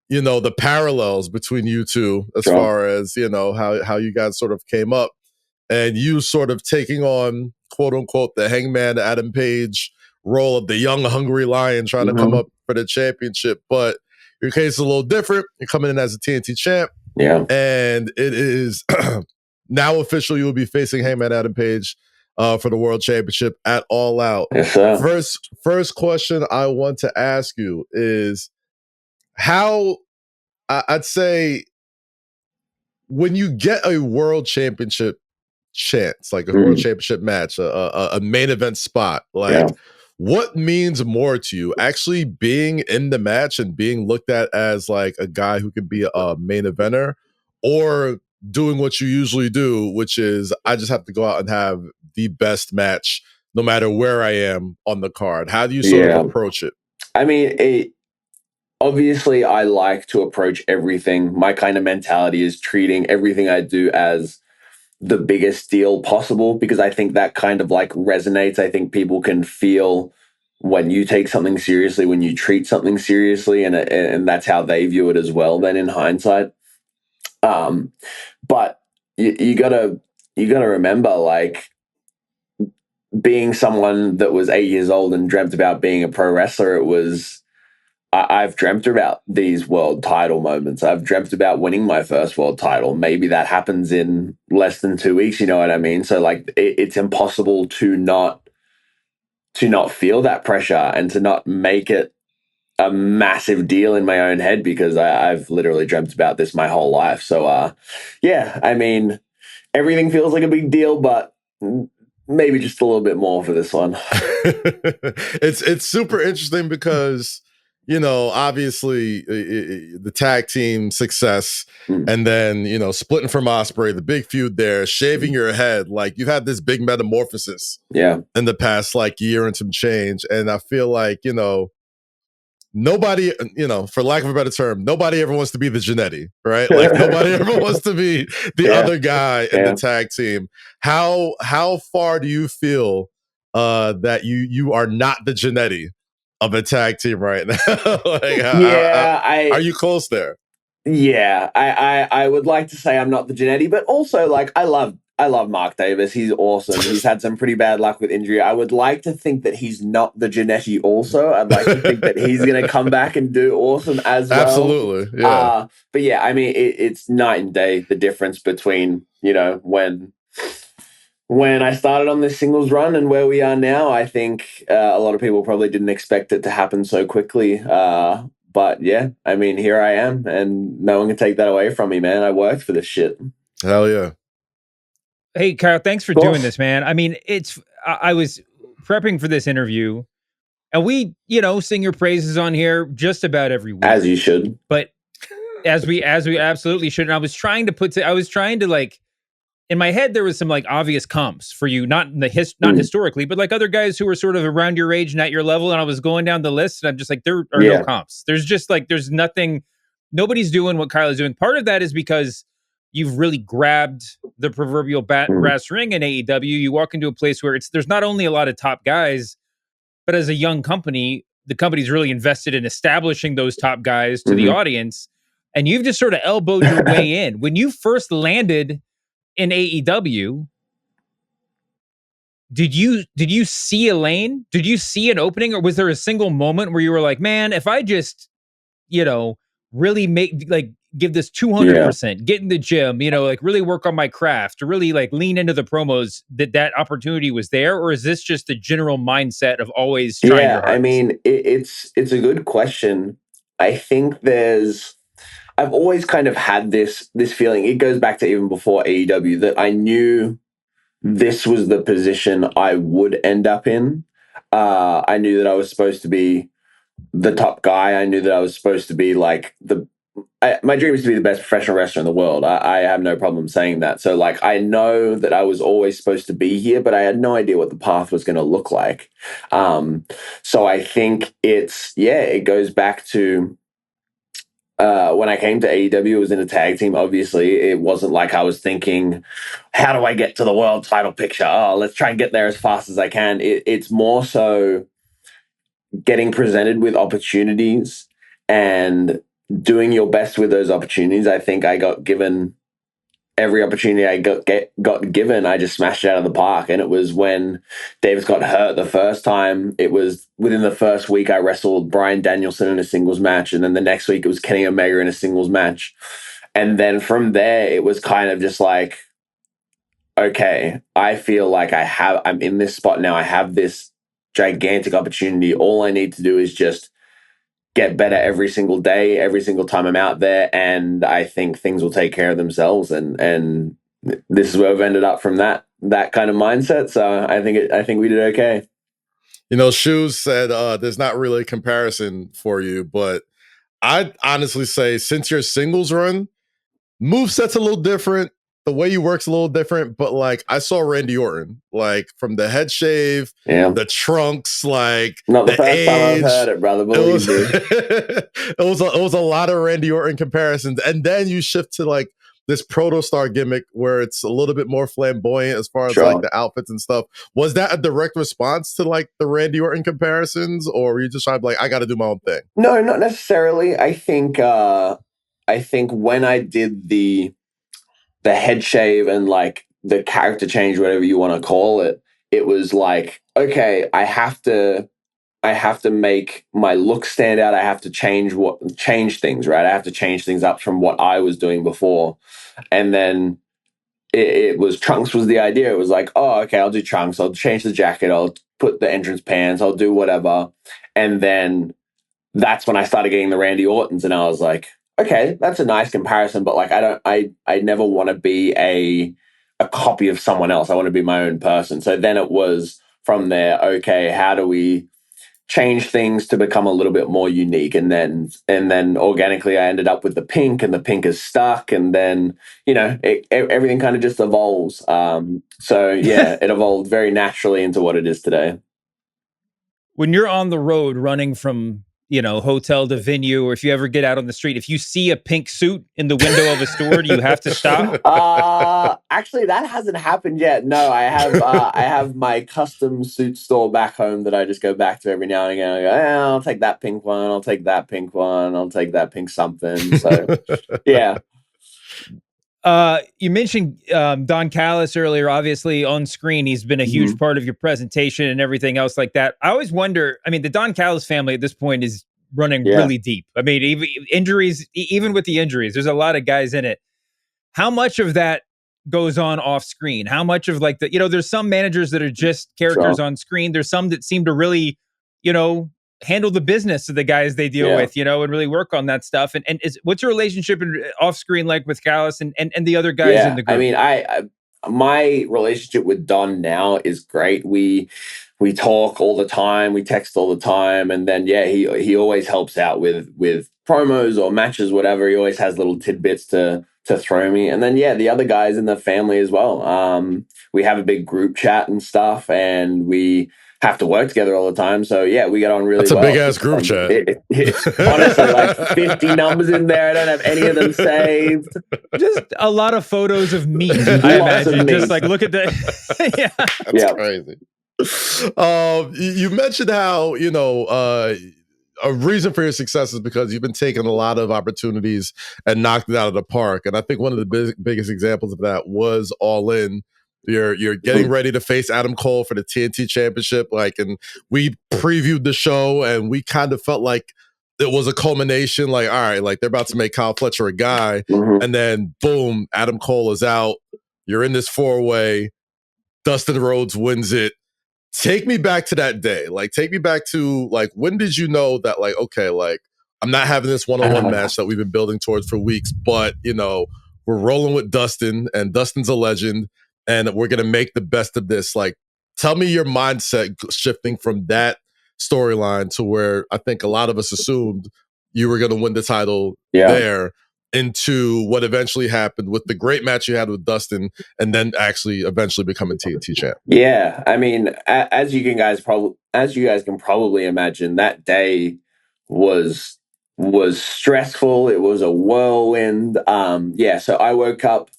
the parallels between you two, as far as, how you guys sort of came up, and you sort of taking on, quote unquote, the Hangman Adam Page role of the young, hungry lion trying to come up for the championship. But your case is a little different. You're coming in as a TNT champ. Yeah. And it is now official. You will be facing Hangman Adam Page for the World Championship at All Out. Yes, sir. First question I want to ask you is how, I'd say, when you get a World Championship chance, like a World Championship match, a main event spot, what means more to you, actually being in the match and being looked at as like a guy who can be a main eventer, or doing what you usually do, which is I just have to go out and have the best match no matter where I am on the card? How do you sort of approach it? I mean, obviously I like to approach everything. My kind of mentality is treating everything I do as the biggest deal possible, because I think that kind of like resonates. I think people can feel when you take something seriously, when you treat something seriously, and that's how they view it as well, then in hindsight. But you gotta remember, like, being someone that was 8 years old and dreamt about being a pro wrestler, I've dreamt about these world title moments. I've dreamt about winning my first world title. Maybe that happens in less than 2 weeks, you know what I mean? So like it's impossible to not feel that pressure and to not make it a massive deal in my own head, because I've literally dreamt about this my whole life. So yeah, I mean, everything feels like a big deal, but maybe just a little bit more for this one. It's super interesting because, you know, obviously the tag team success, and then, you know, splitting from Ospreay, the big feud there, shaving your head, like you've had this big metamorphosis in the past like year and some change. And I feel like, you know, nobody, you know, for lack of a better term, nobody ever wants to be the Jannetty, right? Like nobody ever wants to be the other guy in the tag team. How far do you feel that you are not the Jannetty of a tag team right now? Like, are you close there? Yeah, I would like to say I'm not the Jannetty, but also like I love Mark Davis. He's awesome. He's had some pretty bad luck with injury. I would like to think that he's not the Jannetty also. I'd like to think that he's going to come back and do awesome as well. Absolutely, yeah. But yeah, I mean, it's night and day, the difference between, you know, when I started on this singles run and where we are now. I think a lot of people probably didn't expect it to happen so quickly. But yeah, I mean, here I am, and no one can take that away from me, man. I worked for this shit. Hell yeah. Hey, Kyle, thanks for doing this, man. I mean, I was prepping for this interview, and we, sing your praises on here just about every week. As you should. But as we absolutely should. And I was trying to like, in my head, there was some like obvious comps for you, not in the not historically, but like other guys who were sort of around your age and at your level. And I was going down the list, and I'm just like, there are no comps. There's just like, there's nothing. Nobody's doing what Kyle is doing. Part of that is because you've really grabbed the proverbial brass ring in AEW. You walk into a place where there's not only a lot of top guys, but as a young company, the company's really invested in establishing those top guys to the audience. And you've just sort of elbowed your way in. When you first landed in AEW, did you see a lane? Did you see an opening? Or was there a single moment where you were like, man, if I just, really give this 200%, get in the gym, like really work on my craft, to really like lean into the promos, that opportunity was there? Or is this just the general mindset of always trying your hardest? I mean, it's a good question. I think I've always kind of had this feeling. It goes back to even before AEW, that I knew this was the position I would end up in. I knew that I was supposed to be the top guy. I knew that I was supposed to be like my dream is to be the best professional wrestler in the world. I have no problem saying that. So like, I know that I was always supposed to be here, but I had no idea what the path was going to look like. So I think it goes back to when I came to AEW, it was in a tag team. Obviously, it wasn't like I was thinking, how do I get to the world title picture? Oh, let's try and get there as fast as I can. It's more so getting presented with opportunities and doing your best with those opportunities. I think I got given every opportunity I got given. I just smashed it out of the park. And it was when Davis got hurt the first time. It was within the first week I wrestled Bryan Danielson in a singles match, and then the next week it was Kenny Omega in a singles match. And then from there, it was kind of just like, okay, I feel like I'm in this spot now. I have this gigantic opportunity. All I need to do is just get better every single day, every single time I'm out there, and I think things will take care of themselves. And this is where we've ended up from that kind of mindset. So I think we did okay. Shoes said there's not really a comparison for you, but I'd honestly say since your singles run, moveset's a little different. The way you work's a little different, but like I saw Randy Orton, like from the head shave, the trunks, like not the first time I've heard it, brother. It was a lot of Randy Orton comparisons, and then you shift to like this protostar gimmick where it's a little bit more flamboyant as far as like the outfits and stuff. Was that a direct response to like the Randy Orton comparisons, or were you just trying to be like, I got to do my own thing? No, not necessarily. I think when I did the head shave and like the character change, whatever you want to call it, it was like, okay, I have to make my look stand out. I have to change things, right? I have to change things up from what I was doing before. And then it was trunks was the idea. It was like, oh, okay, I'll do trunks. I'll change the jacket. I'll put the entrance pants. I'll do whatever. And then that's when I started getting the Randy Ortons, and I was like, okay, that's a nice comparison, but like I never want to be a copy of someone else. I want to be my own person. So then it was from there, okay, how do we change things to become a little bit more unique? And then organically I ended up with the pink, and the pink is stuck, and then everything kind of just evolves. So yeah, it evolved very naturally into what it is today. When you're on the road running from hotel to venue, or if you ever get out on the street, if you see a pink suit in the window of a store, do you have to stop? Actually, that hasn't happened yet. No, I have my custom suit store back home that I just go back to every now and again. I go, I'll take that pink one. I'll take that pink one. I'll take that pink something. So, yeah. You mentioned Don Callis earlier. Obviously, on screen, he's been a huge part of your presentation and everything else like that. I always wonder, I mean, the Don Callis family at this point is running really deep. I mean, even with the injuries, there's a lot of guys in it. How much of that goes on off screen? How much of like there's some managers that are just characters on screen. There's some that seem to really, handle the business of the guys they deal with, and really work on that stuff. And what's your relationship off screen like with Callis and the other guys in the group? I mean, my relationship with Don now is great. We we talk all the time, we text all the time, and then he always helps out with promos or matches, whatever. He always has little tidbits to throw me. And then the other guys in the family as well. We have a big group chat and stuff, and we have to work together all the time. So we get on really well. That's a big ass group chat. Honestly, like 50 numbers in there. I don't have any of them saved. Just a lot of photos of me. I imagine. Just like look at that. That's crazy. You mentioned how a reason for your success is because you've been taking a lot of opportunities and knocked it out of the park. And I think one of the biggest examples of that was All In. You're getting ready to face Adam Cole for the TNT Championship, and we previewed the show, and we kind of felt like it was a culmination. Like, all right, like they're about to make Kyle Fletcher a guy, and then boom, Adam Cole is out. You're in this 4-way. Dustin Rhodes wins it. Take me back to that day. Like, take me back to when did you know that okay, I'm not having this one-on-one match that we've been building towards for weeks, but we're rolling with Dustin, and Dustin's a legend. And we're going to make the best of this. Tell me your mindset shifting from that storyline to where I think a lot of us assumed you were going to win the title there, into what eventually happened with the great match you had with Dustin, and then actually eventually becoming TNT champ. Yeah, I mean, as you guys can probably imagine, that day was stressful. It was a whirlwind. So I woke up.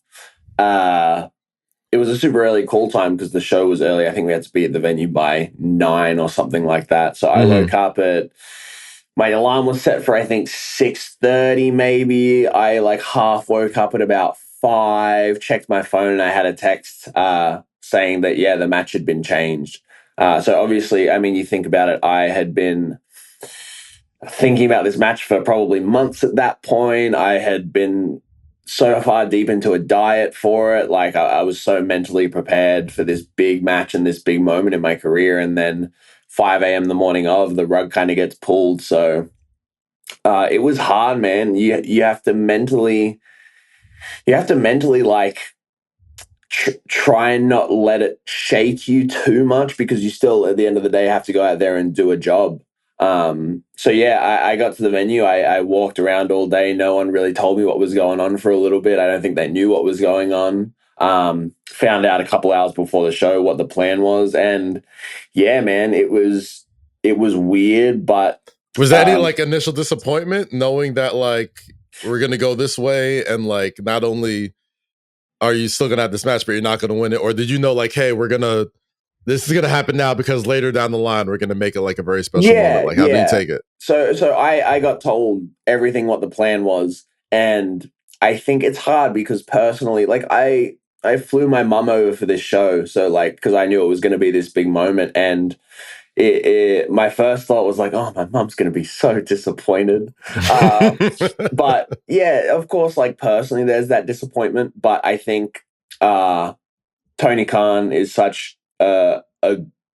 It was a super early call time because the show was early. I think we had to be at the venue by 9 or something like that. So I woke up my alarm was set for, I think, 6:30 maybe. I half woke up at about 5, checked my phone, and I had a text saying that, the match had been changed. So obviously, I mean, you think about it, I had been thinking about this match for probably months at that point. I had been so far deep into a diet for it. I was so mentally prepared for this big match and this big moment in my career. And then 5 a.m. the morning of, the rug kind of gets pulled. So it was hard, man. You have to mentally try and not let it shake you too much, because you still, at the end of the day, have to go out there and do a job. I got to the venue. I walked around all day. No one really told me what was going on for a little bit. I don't think they knew what was going on. Found out a couple hours before the show what the plan was. And man, it was weird, but was there any initial disappointment knowing that we're going to go this way, and not only are you still going to have this match, but you're not going to win it? Or did you know hey, this is going to happen now because later down the line, we're going to make it a very special moment? How do you take it? So I got told everything what the plan was. And I think it's hard because personally, I flew my mum over for this show. So because I knew it was going to be this big moment. And my first thought was oh, my mum's going to be so disappointed. But of course, personally, there's that disappointment. But I think Tony Khan is such a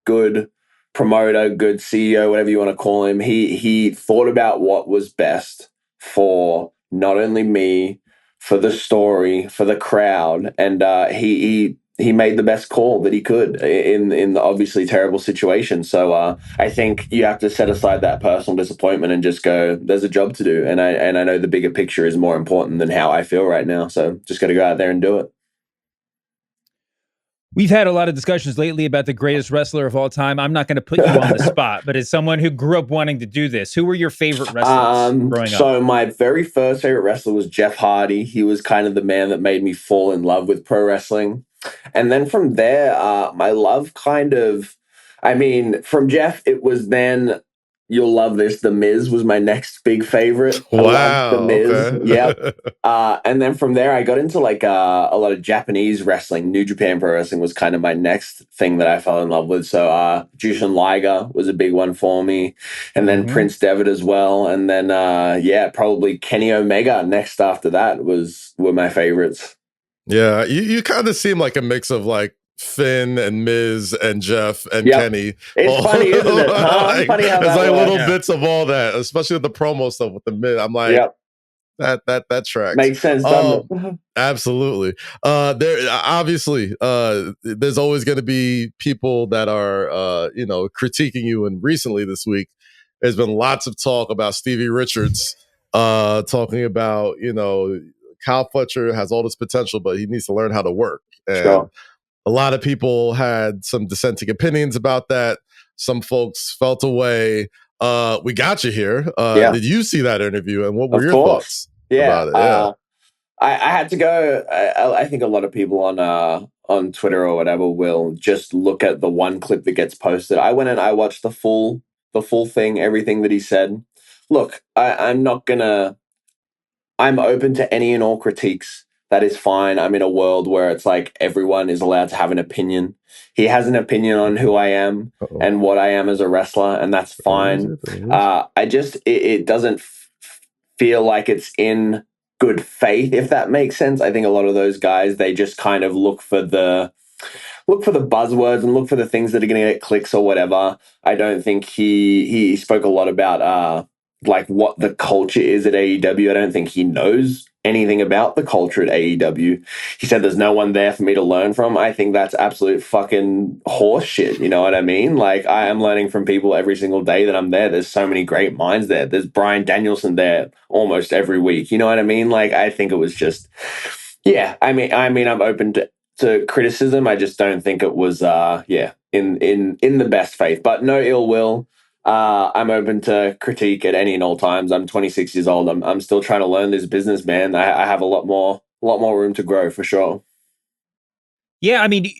good promoter, good CEO, whatever you want to call him. He thought about what was best for not only me, for the story, for the crowd, and he made the best call that he could in the obviously terrible situation. So I think you have to set aside that personal disappointment and just go, there's a job to do, and I know the bigger picture is more important than how I feel right now. So just got to go out there and do it. We've had a lot of discussions lately about the greatest wrestler of all time. I'm not going to put you on the spot, but as someone who grew up wanting to do this, who were your favorite wrestlers growing up? So my very first favorite wrestler was Jeff Hardy. He was kind of the man that made me fall in love with pro wrestling. And then from there, my love from Jeff, it was then, you'll love this, The Miz was my next big favorite. Wow. The Miz. Okay. Yep. And then from there, I got into a lot of Japanese wrestling. New Japan Pro Wrestling was kind of my next thing that I fell in love with. So Jushin Liger was a big one for me. And then Prince Devitt as well. And then, probably Kenny Omega next after that were my favorites. Yeah, you kind of seem like a mix of Finn and Miz and Jeff and Kenny. It's funny, isn't it? Funny how it's that little bits of all that, especially with the promo stuff with the Miz. I'm That tracks. Makes sense, doesn't it? Absolutely. There obviously there's always going to be people that are critiquing you. And recently this week, there's been lots of talk about Stevie Richards, talking about Kyle Fletcher has all this potential, but he needs to learn how to work. And Sure. a lot of people had some dissenting opinions about that. Some folks felt away. We got you here. Did you see that interview, and what were your thoughts about it? Yeah. I had to go. I think a lot of people on Twitter or whatever will just look at the one clip that gets posted. I went and I watched the full thing, everything that he said. Look, I'm open to any and all critiques. That is fine. I'm in a world where it's like everyone is allowed to have an opinion. He has an opinion on who I am and what I am as a wrestler, and that's fine. It doesn't feel like it's in good faith, if that makes sense. I think a lot of those guys, they just kind of look for the buzzwords and look for the things that are going to get clicks or whatever. I don't think he spoke a lot about like what the culture is at AEW. I don't think he knows anything about the culture at AEW. He said there's no one there for me to learn from. I think that's absolute fucking horse shit. You know what I mean? Like, I am learning from people every single day that I'm there. There's so many great minds there. There's Bryan Danielson there almost every week. You know what I mean? Like, I think it was just, yeah. I mean, I'm open to criticism. I just don't think it was, in the best faith, but no ill will. I'm open to critique at any and all times. I'm 26 years old. I'm still trying to learn this business, man. I have a lot more room to grow for sure. Yeah, I mean,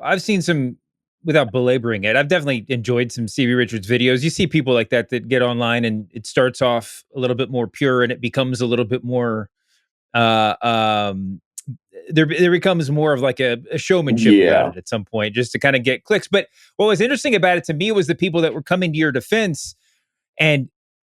I've seen some, without belaboring it, I've definitely enjoyed some Stevie Richards videos. You see people like that get online, and it starts off a little bit more pure, and it becomes a little bit more there becomes more of like a showmanship about it at some point, just to kind of get clicks. But what was interesting about it to me was the people that were coming to your defense. And,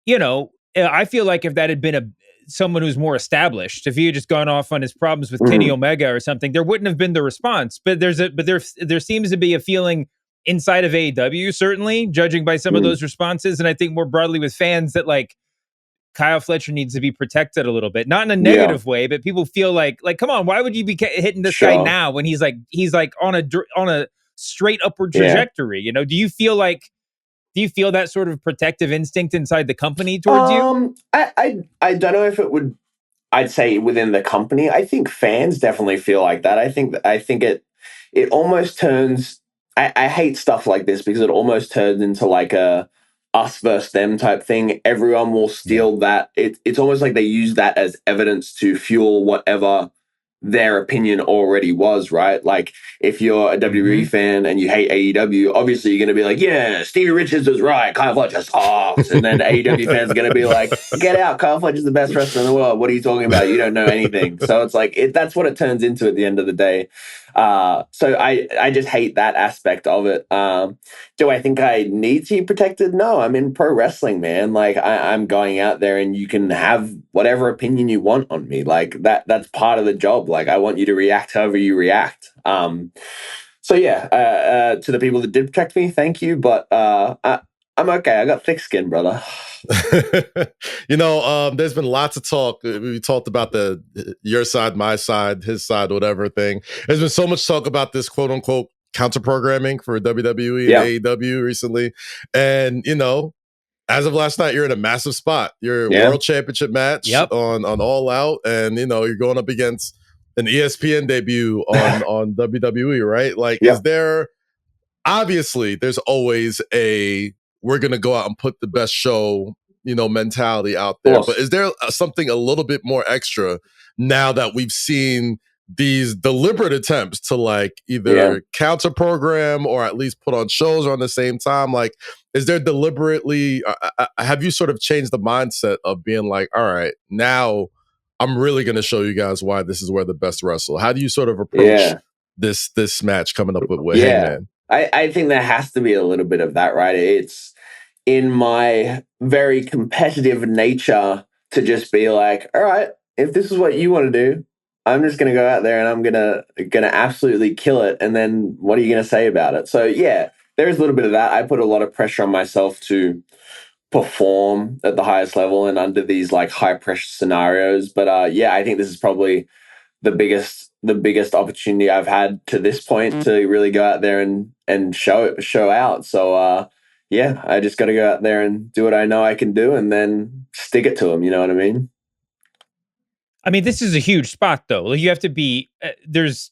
I feel like if that had been someone who's more established, if he had just gone off on his problems with Kenny Omega or something, there wouldn't have been the response. But there seems to be a feeling inside of AEW, certainly, judging by some of those responses. And I think more broadly with fans, that like Kyle Fletcher needs to be protected a little bit, not in a negative way, but people feel like, come on, why would you be hitting this guy now when he's like on a straight upward trajectory? Do you feel that sort of protective instinct inside the company towards you? I don't know if it would. I'd say within the company, I think fans definitely feel like that. I think it almost turns. I hate stuff like this because it almost turns into like a us versus them type thing. Everyone will steal that. It's almost like they use that as evidence to fuel whatever their opinion already was, right? Like, if you're a WWE fan and you hate AEW, obviously you're going to be like, yeah, Stevie Richards was right, Kyle Fletcher sucks. And then AEW fans are going to be like, get out, Kyle Fletcher's the best wrestler in the world. What are you talking about? You don't know anything. So it's like, that's what it turns into at the end of the day. So I just hate that aspect of it. Do I think I need to be protected? No, I'm in pro wrestling, man. Like, I'm going out there and you can have whatever opinion you want on me. Like, that's part of the job. Like, I want you to react however you react. So yeah, to the people that did protect me, thank you. But I'm okay. I got thick skin, brother. There's been lots of talk. We talked about your side, my side, his side, whatever thing. There's been so much talk about this quote unquote counter programming for WWE and AEW recently. And, as of last night, you're in a massive spot. You're World Championship match on All Out. And, you're going up against an ESPN debut on WWE, right? Like, is there, obviously, there's always we're going to go out and put the best show, mentality out there. But is there something a little bit more extra now that we've seen these deliberate attempts to like either counter program or at least put on shows on the same time? Like, is there deliberately, have you sort of changed the mindset of being like, all right, now I'm really going to show you guys why this is where the best wrestle? How do you sort of approach this match coming up with Heyman? I think there has to be a little bit of that, right? It's in my very competitive nature to just be like, all right, if this is what you want to do, I'm just going to go out there and I'm gonna absolutely kill it. And then what are you going to say about it? So yeah, there is a little bit of that. I put a lot of pressure on myself to perform at the highest level and under these like high pressure scenarios. But yeah, I think this is probably the biggest opportunity I've had to this point to really go out there and show out. So yeah, I just got to go out there and do what I know I can do and then stick it to them. You know what I mean? I mean, this is a huge spot though. Like you have to be, there's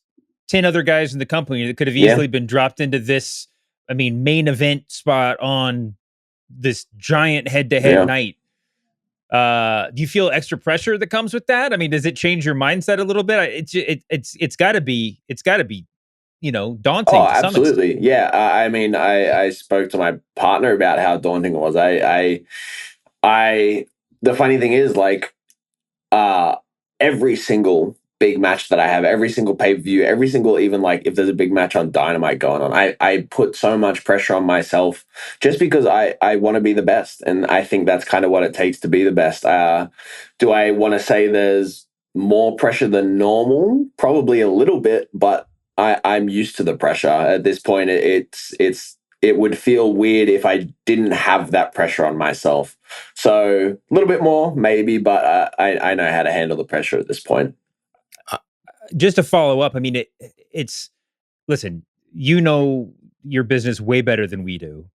10 other guys in the company that could have easily been dropped into this, I mean, main event spot on this giant head-to-head night. Do you feel extra pressure that comes with that? I mean, does it change your mindset a little bit? It's got to be, you know, daunting. Oh, to some absolutely. extent. Yeah. I mean, I spoke to my partner about how daunting it was. The funny thing is, like, every single big match that I have, every single pay-per-view, every single, even like if there's a big match on Dynamite going on, I put so much pressure on myself just because I want to be the best. And I think that's kind of what it takes to be the best. Do I want to say there's more pressure than normal? Probably a little bit, but I'm used to the pressure at this point. It would feel weird if I didn't have that pressure on myself. So a little bit more maybe, but I know how to handle the pressure at this point. Just to follow up, I mean, it's listen, you know your business way better than we do.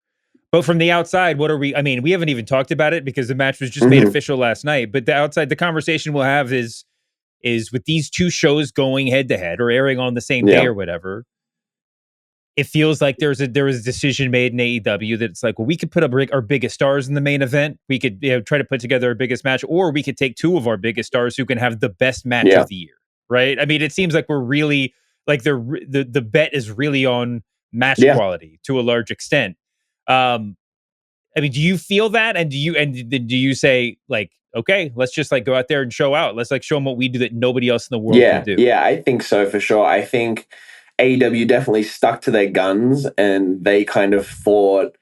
But from the outside, what are we? I mean, we haven't even talked about it because the match was just made official last night. But the outside, the conversation we'll have is with these two shows going head to head or airing on the same day or whatever. It feels like there was a decision made in AEW that it's like, well, we could put up our biggest stars in the main event. We could try to put together our biggest match, or we could take two of our biggest stars who can have the best match of the year. Right. I mean, it seems like we're really like the bet is really on match quality to a large extent. I mean, do you feel that? And do you say like, okay, let's just like go out there and show out. Let's like show them what we do that nobody else in the world can do. Yeah, I think so for sure. I think AEW definitely stuck to their guns and they kind of thought,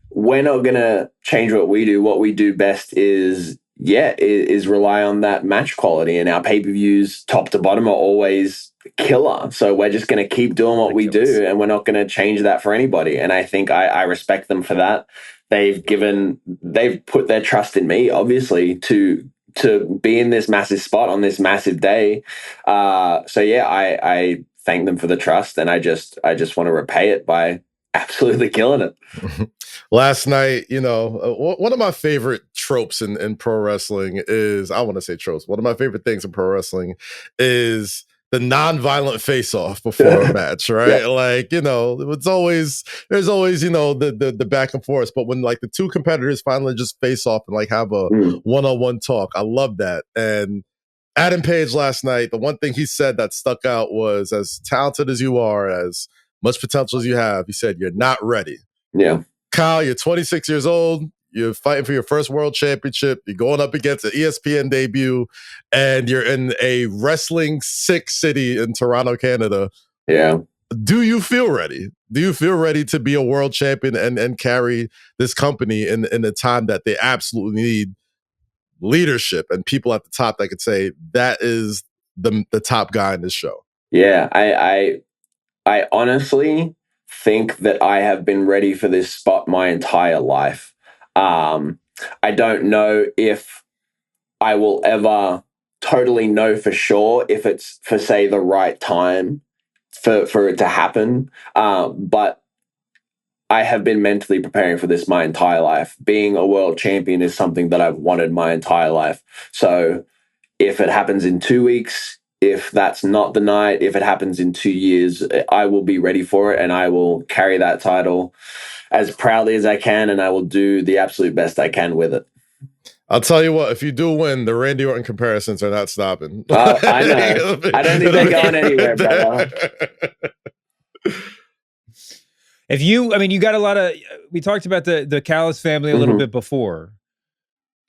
we're not going to change what we do. What we do best is rely on that match quality, and our pay-per-views top to bottom are always killer. So we're just going to keep doing what we do, and we're not going to change that for anybody. And I think I respect them for that. They've put their trust in me, obviously, to be in this massive spot on this massive day. So yeah, I thank them for the trust, and I just want to repay it by absolutely killing it. Last night, you know, one of my favorite tropes in pro wrestling is, I want to say tropes, one of my favorite things in pro wrestling is the non-violent face-off before a match, right? Like, you know, there's always, you know, the back and forth, but when like the two competitors finally just face off and like have a one-on-one talk, I love that. And Adam Page last night, the one thing he said that stuck out was, as talented as you are, as much potential as you have, he said, you're not ready. Yeah. Kyle, you're 26 years old. You're fighting for your first world championship. You're going up against an ESPN debut, and you're in a wrestling sick city in Toronto, Canada. Yeah. Do you feel ready? Do you feel ready to be a world champion and carry this company in a time that they absolutely need leadership and people at the top that could say, that is the top guy in this show? Yeah, I honestly think that I have been ready for this spot my entire life. I don't know if I will ever totally know for sure if it's for, say, the right time for it to happen. But I have been mentally preparing for this my entire life. Being a world champion is something that I've wanted my entire life. So if it happens in 2 weeks, if that's not the night, if it happens in 2 years, I will be ready for it, and I will carry that title as proudly as I can, and I will do the absolute best I can with it. I'll tell you what, if you do win, the Randy Orton comparisons are not stopping. I know. I don't think they're going anywhere, brother. You got a lot of, we talked about the Callis family a little bit before.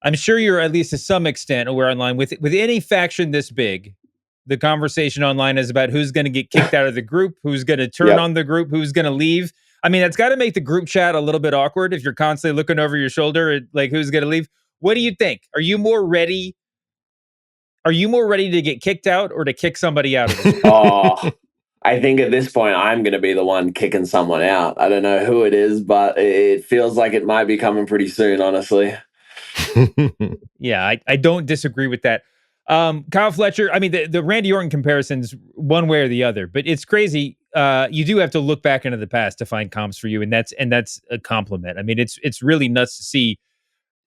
I'm sure you're at least to some extent aware online with any faction this big, the conversation online is about who's going to get kicked out of the group, who's going to turn on the group, who's going to leave. I mean, that's got to make the group chat a little bit awkward if you're constantly looking over your shoulder at like who's going to leave. What do you think? Are you more ready to get kicked out or to kick somebody out of it? I think at this point, I'm going to be the one kicking someone out. I don't know who it is, but it feels like it might be coming pretty soon, honestly. Yeah, I don't disagree with that. Kyle Fletcher, I mean, the Randy Orton comparisons one way or the other, but it's crazy. You do have to look back into the past to find comps for you, and that's a compliment. I mean, it's really nuts to see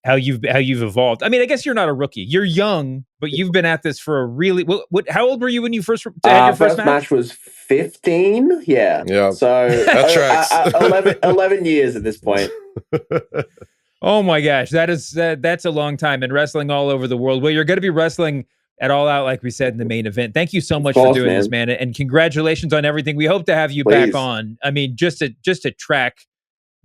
how you've evolved. I mean, I guess you're not a rookie. You're young, but you've been at this for a really. How old were you when you first had your first match? Match was 15. Yeah. So that tracks. 11 years at this point. Oh my gosh, that's a long time, and wrestling all over the world. Well, you're going to be wrestling at All Out, like we said in the main event. Thank you so much for doing this, man, and congratulations on everything. We hope to have you back on. I mean, just to track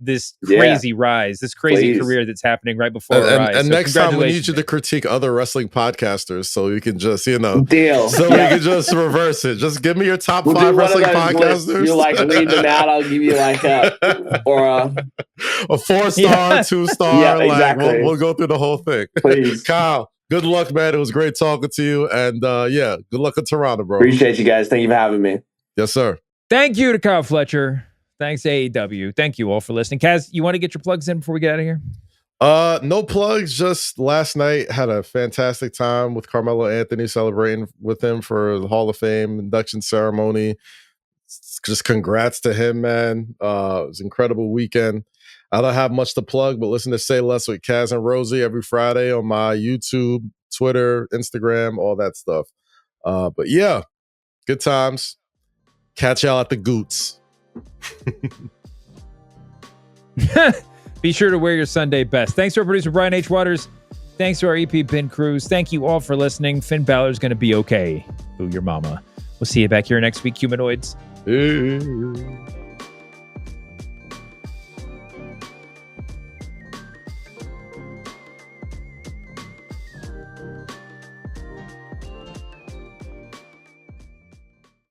this crazy rise, this crazy career that's happening right before our eyes. And next time we need you to critique other wrestling podcasters, so you can just deal. So we can just reverse it. Just give me your top 5 wrestling podcasters. You read them out. I'll give you a 4-star, 2-star. Yeah, exactly. We'll go through the whole thing. Please, Kyle. Good luck, man. It was great talking to you, and good luck in Toronto, bro. Appreciate you guys. Thank you for having me. Yes, sir. Thank you to Kyle Fletcher. Thanks, AEW. Thank you all for listening. Kaz, you want to get your plugs in before we get out of here? No plugs. Just last night had a fantastic time with Carmelo Anthony, celebrating with him for the Hall of Fame induction ceremony. Just congrats to him, man. It was an incredible weekend. I don't have much to plug, but listen to Say Less with Kaz and Rosie every Friday on my YouTube, Twitter, Instagram, all that stuff. But yeah, good times. Catch y'all at the GOOTs. Be sure to wear your Sunday best. Thanks to our producer, Brian H. Waters. Thanks to our EP, Ben Cruz. Thank you all for listening. Finn Balor's going to be okay. Boo your mama. We'll see you back here next week, humanoids. Hey.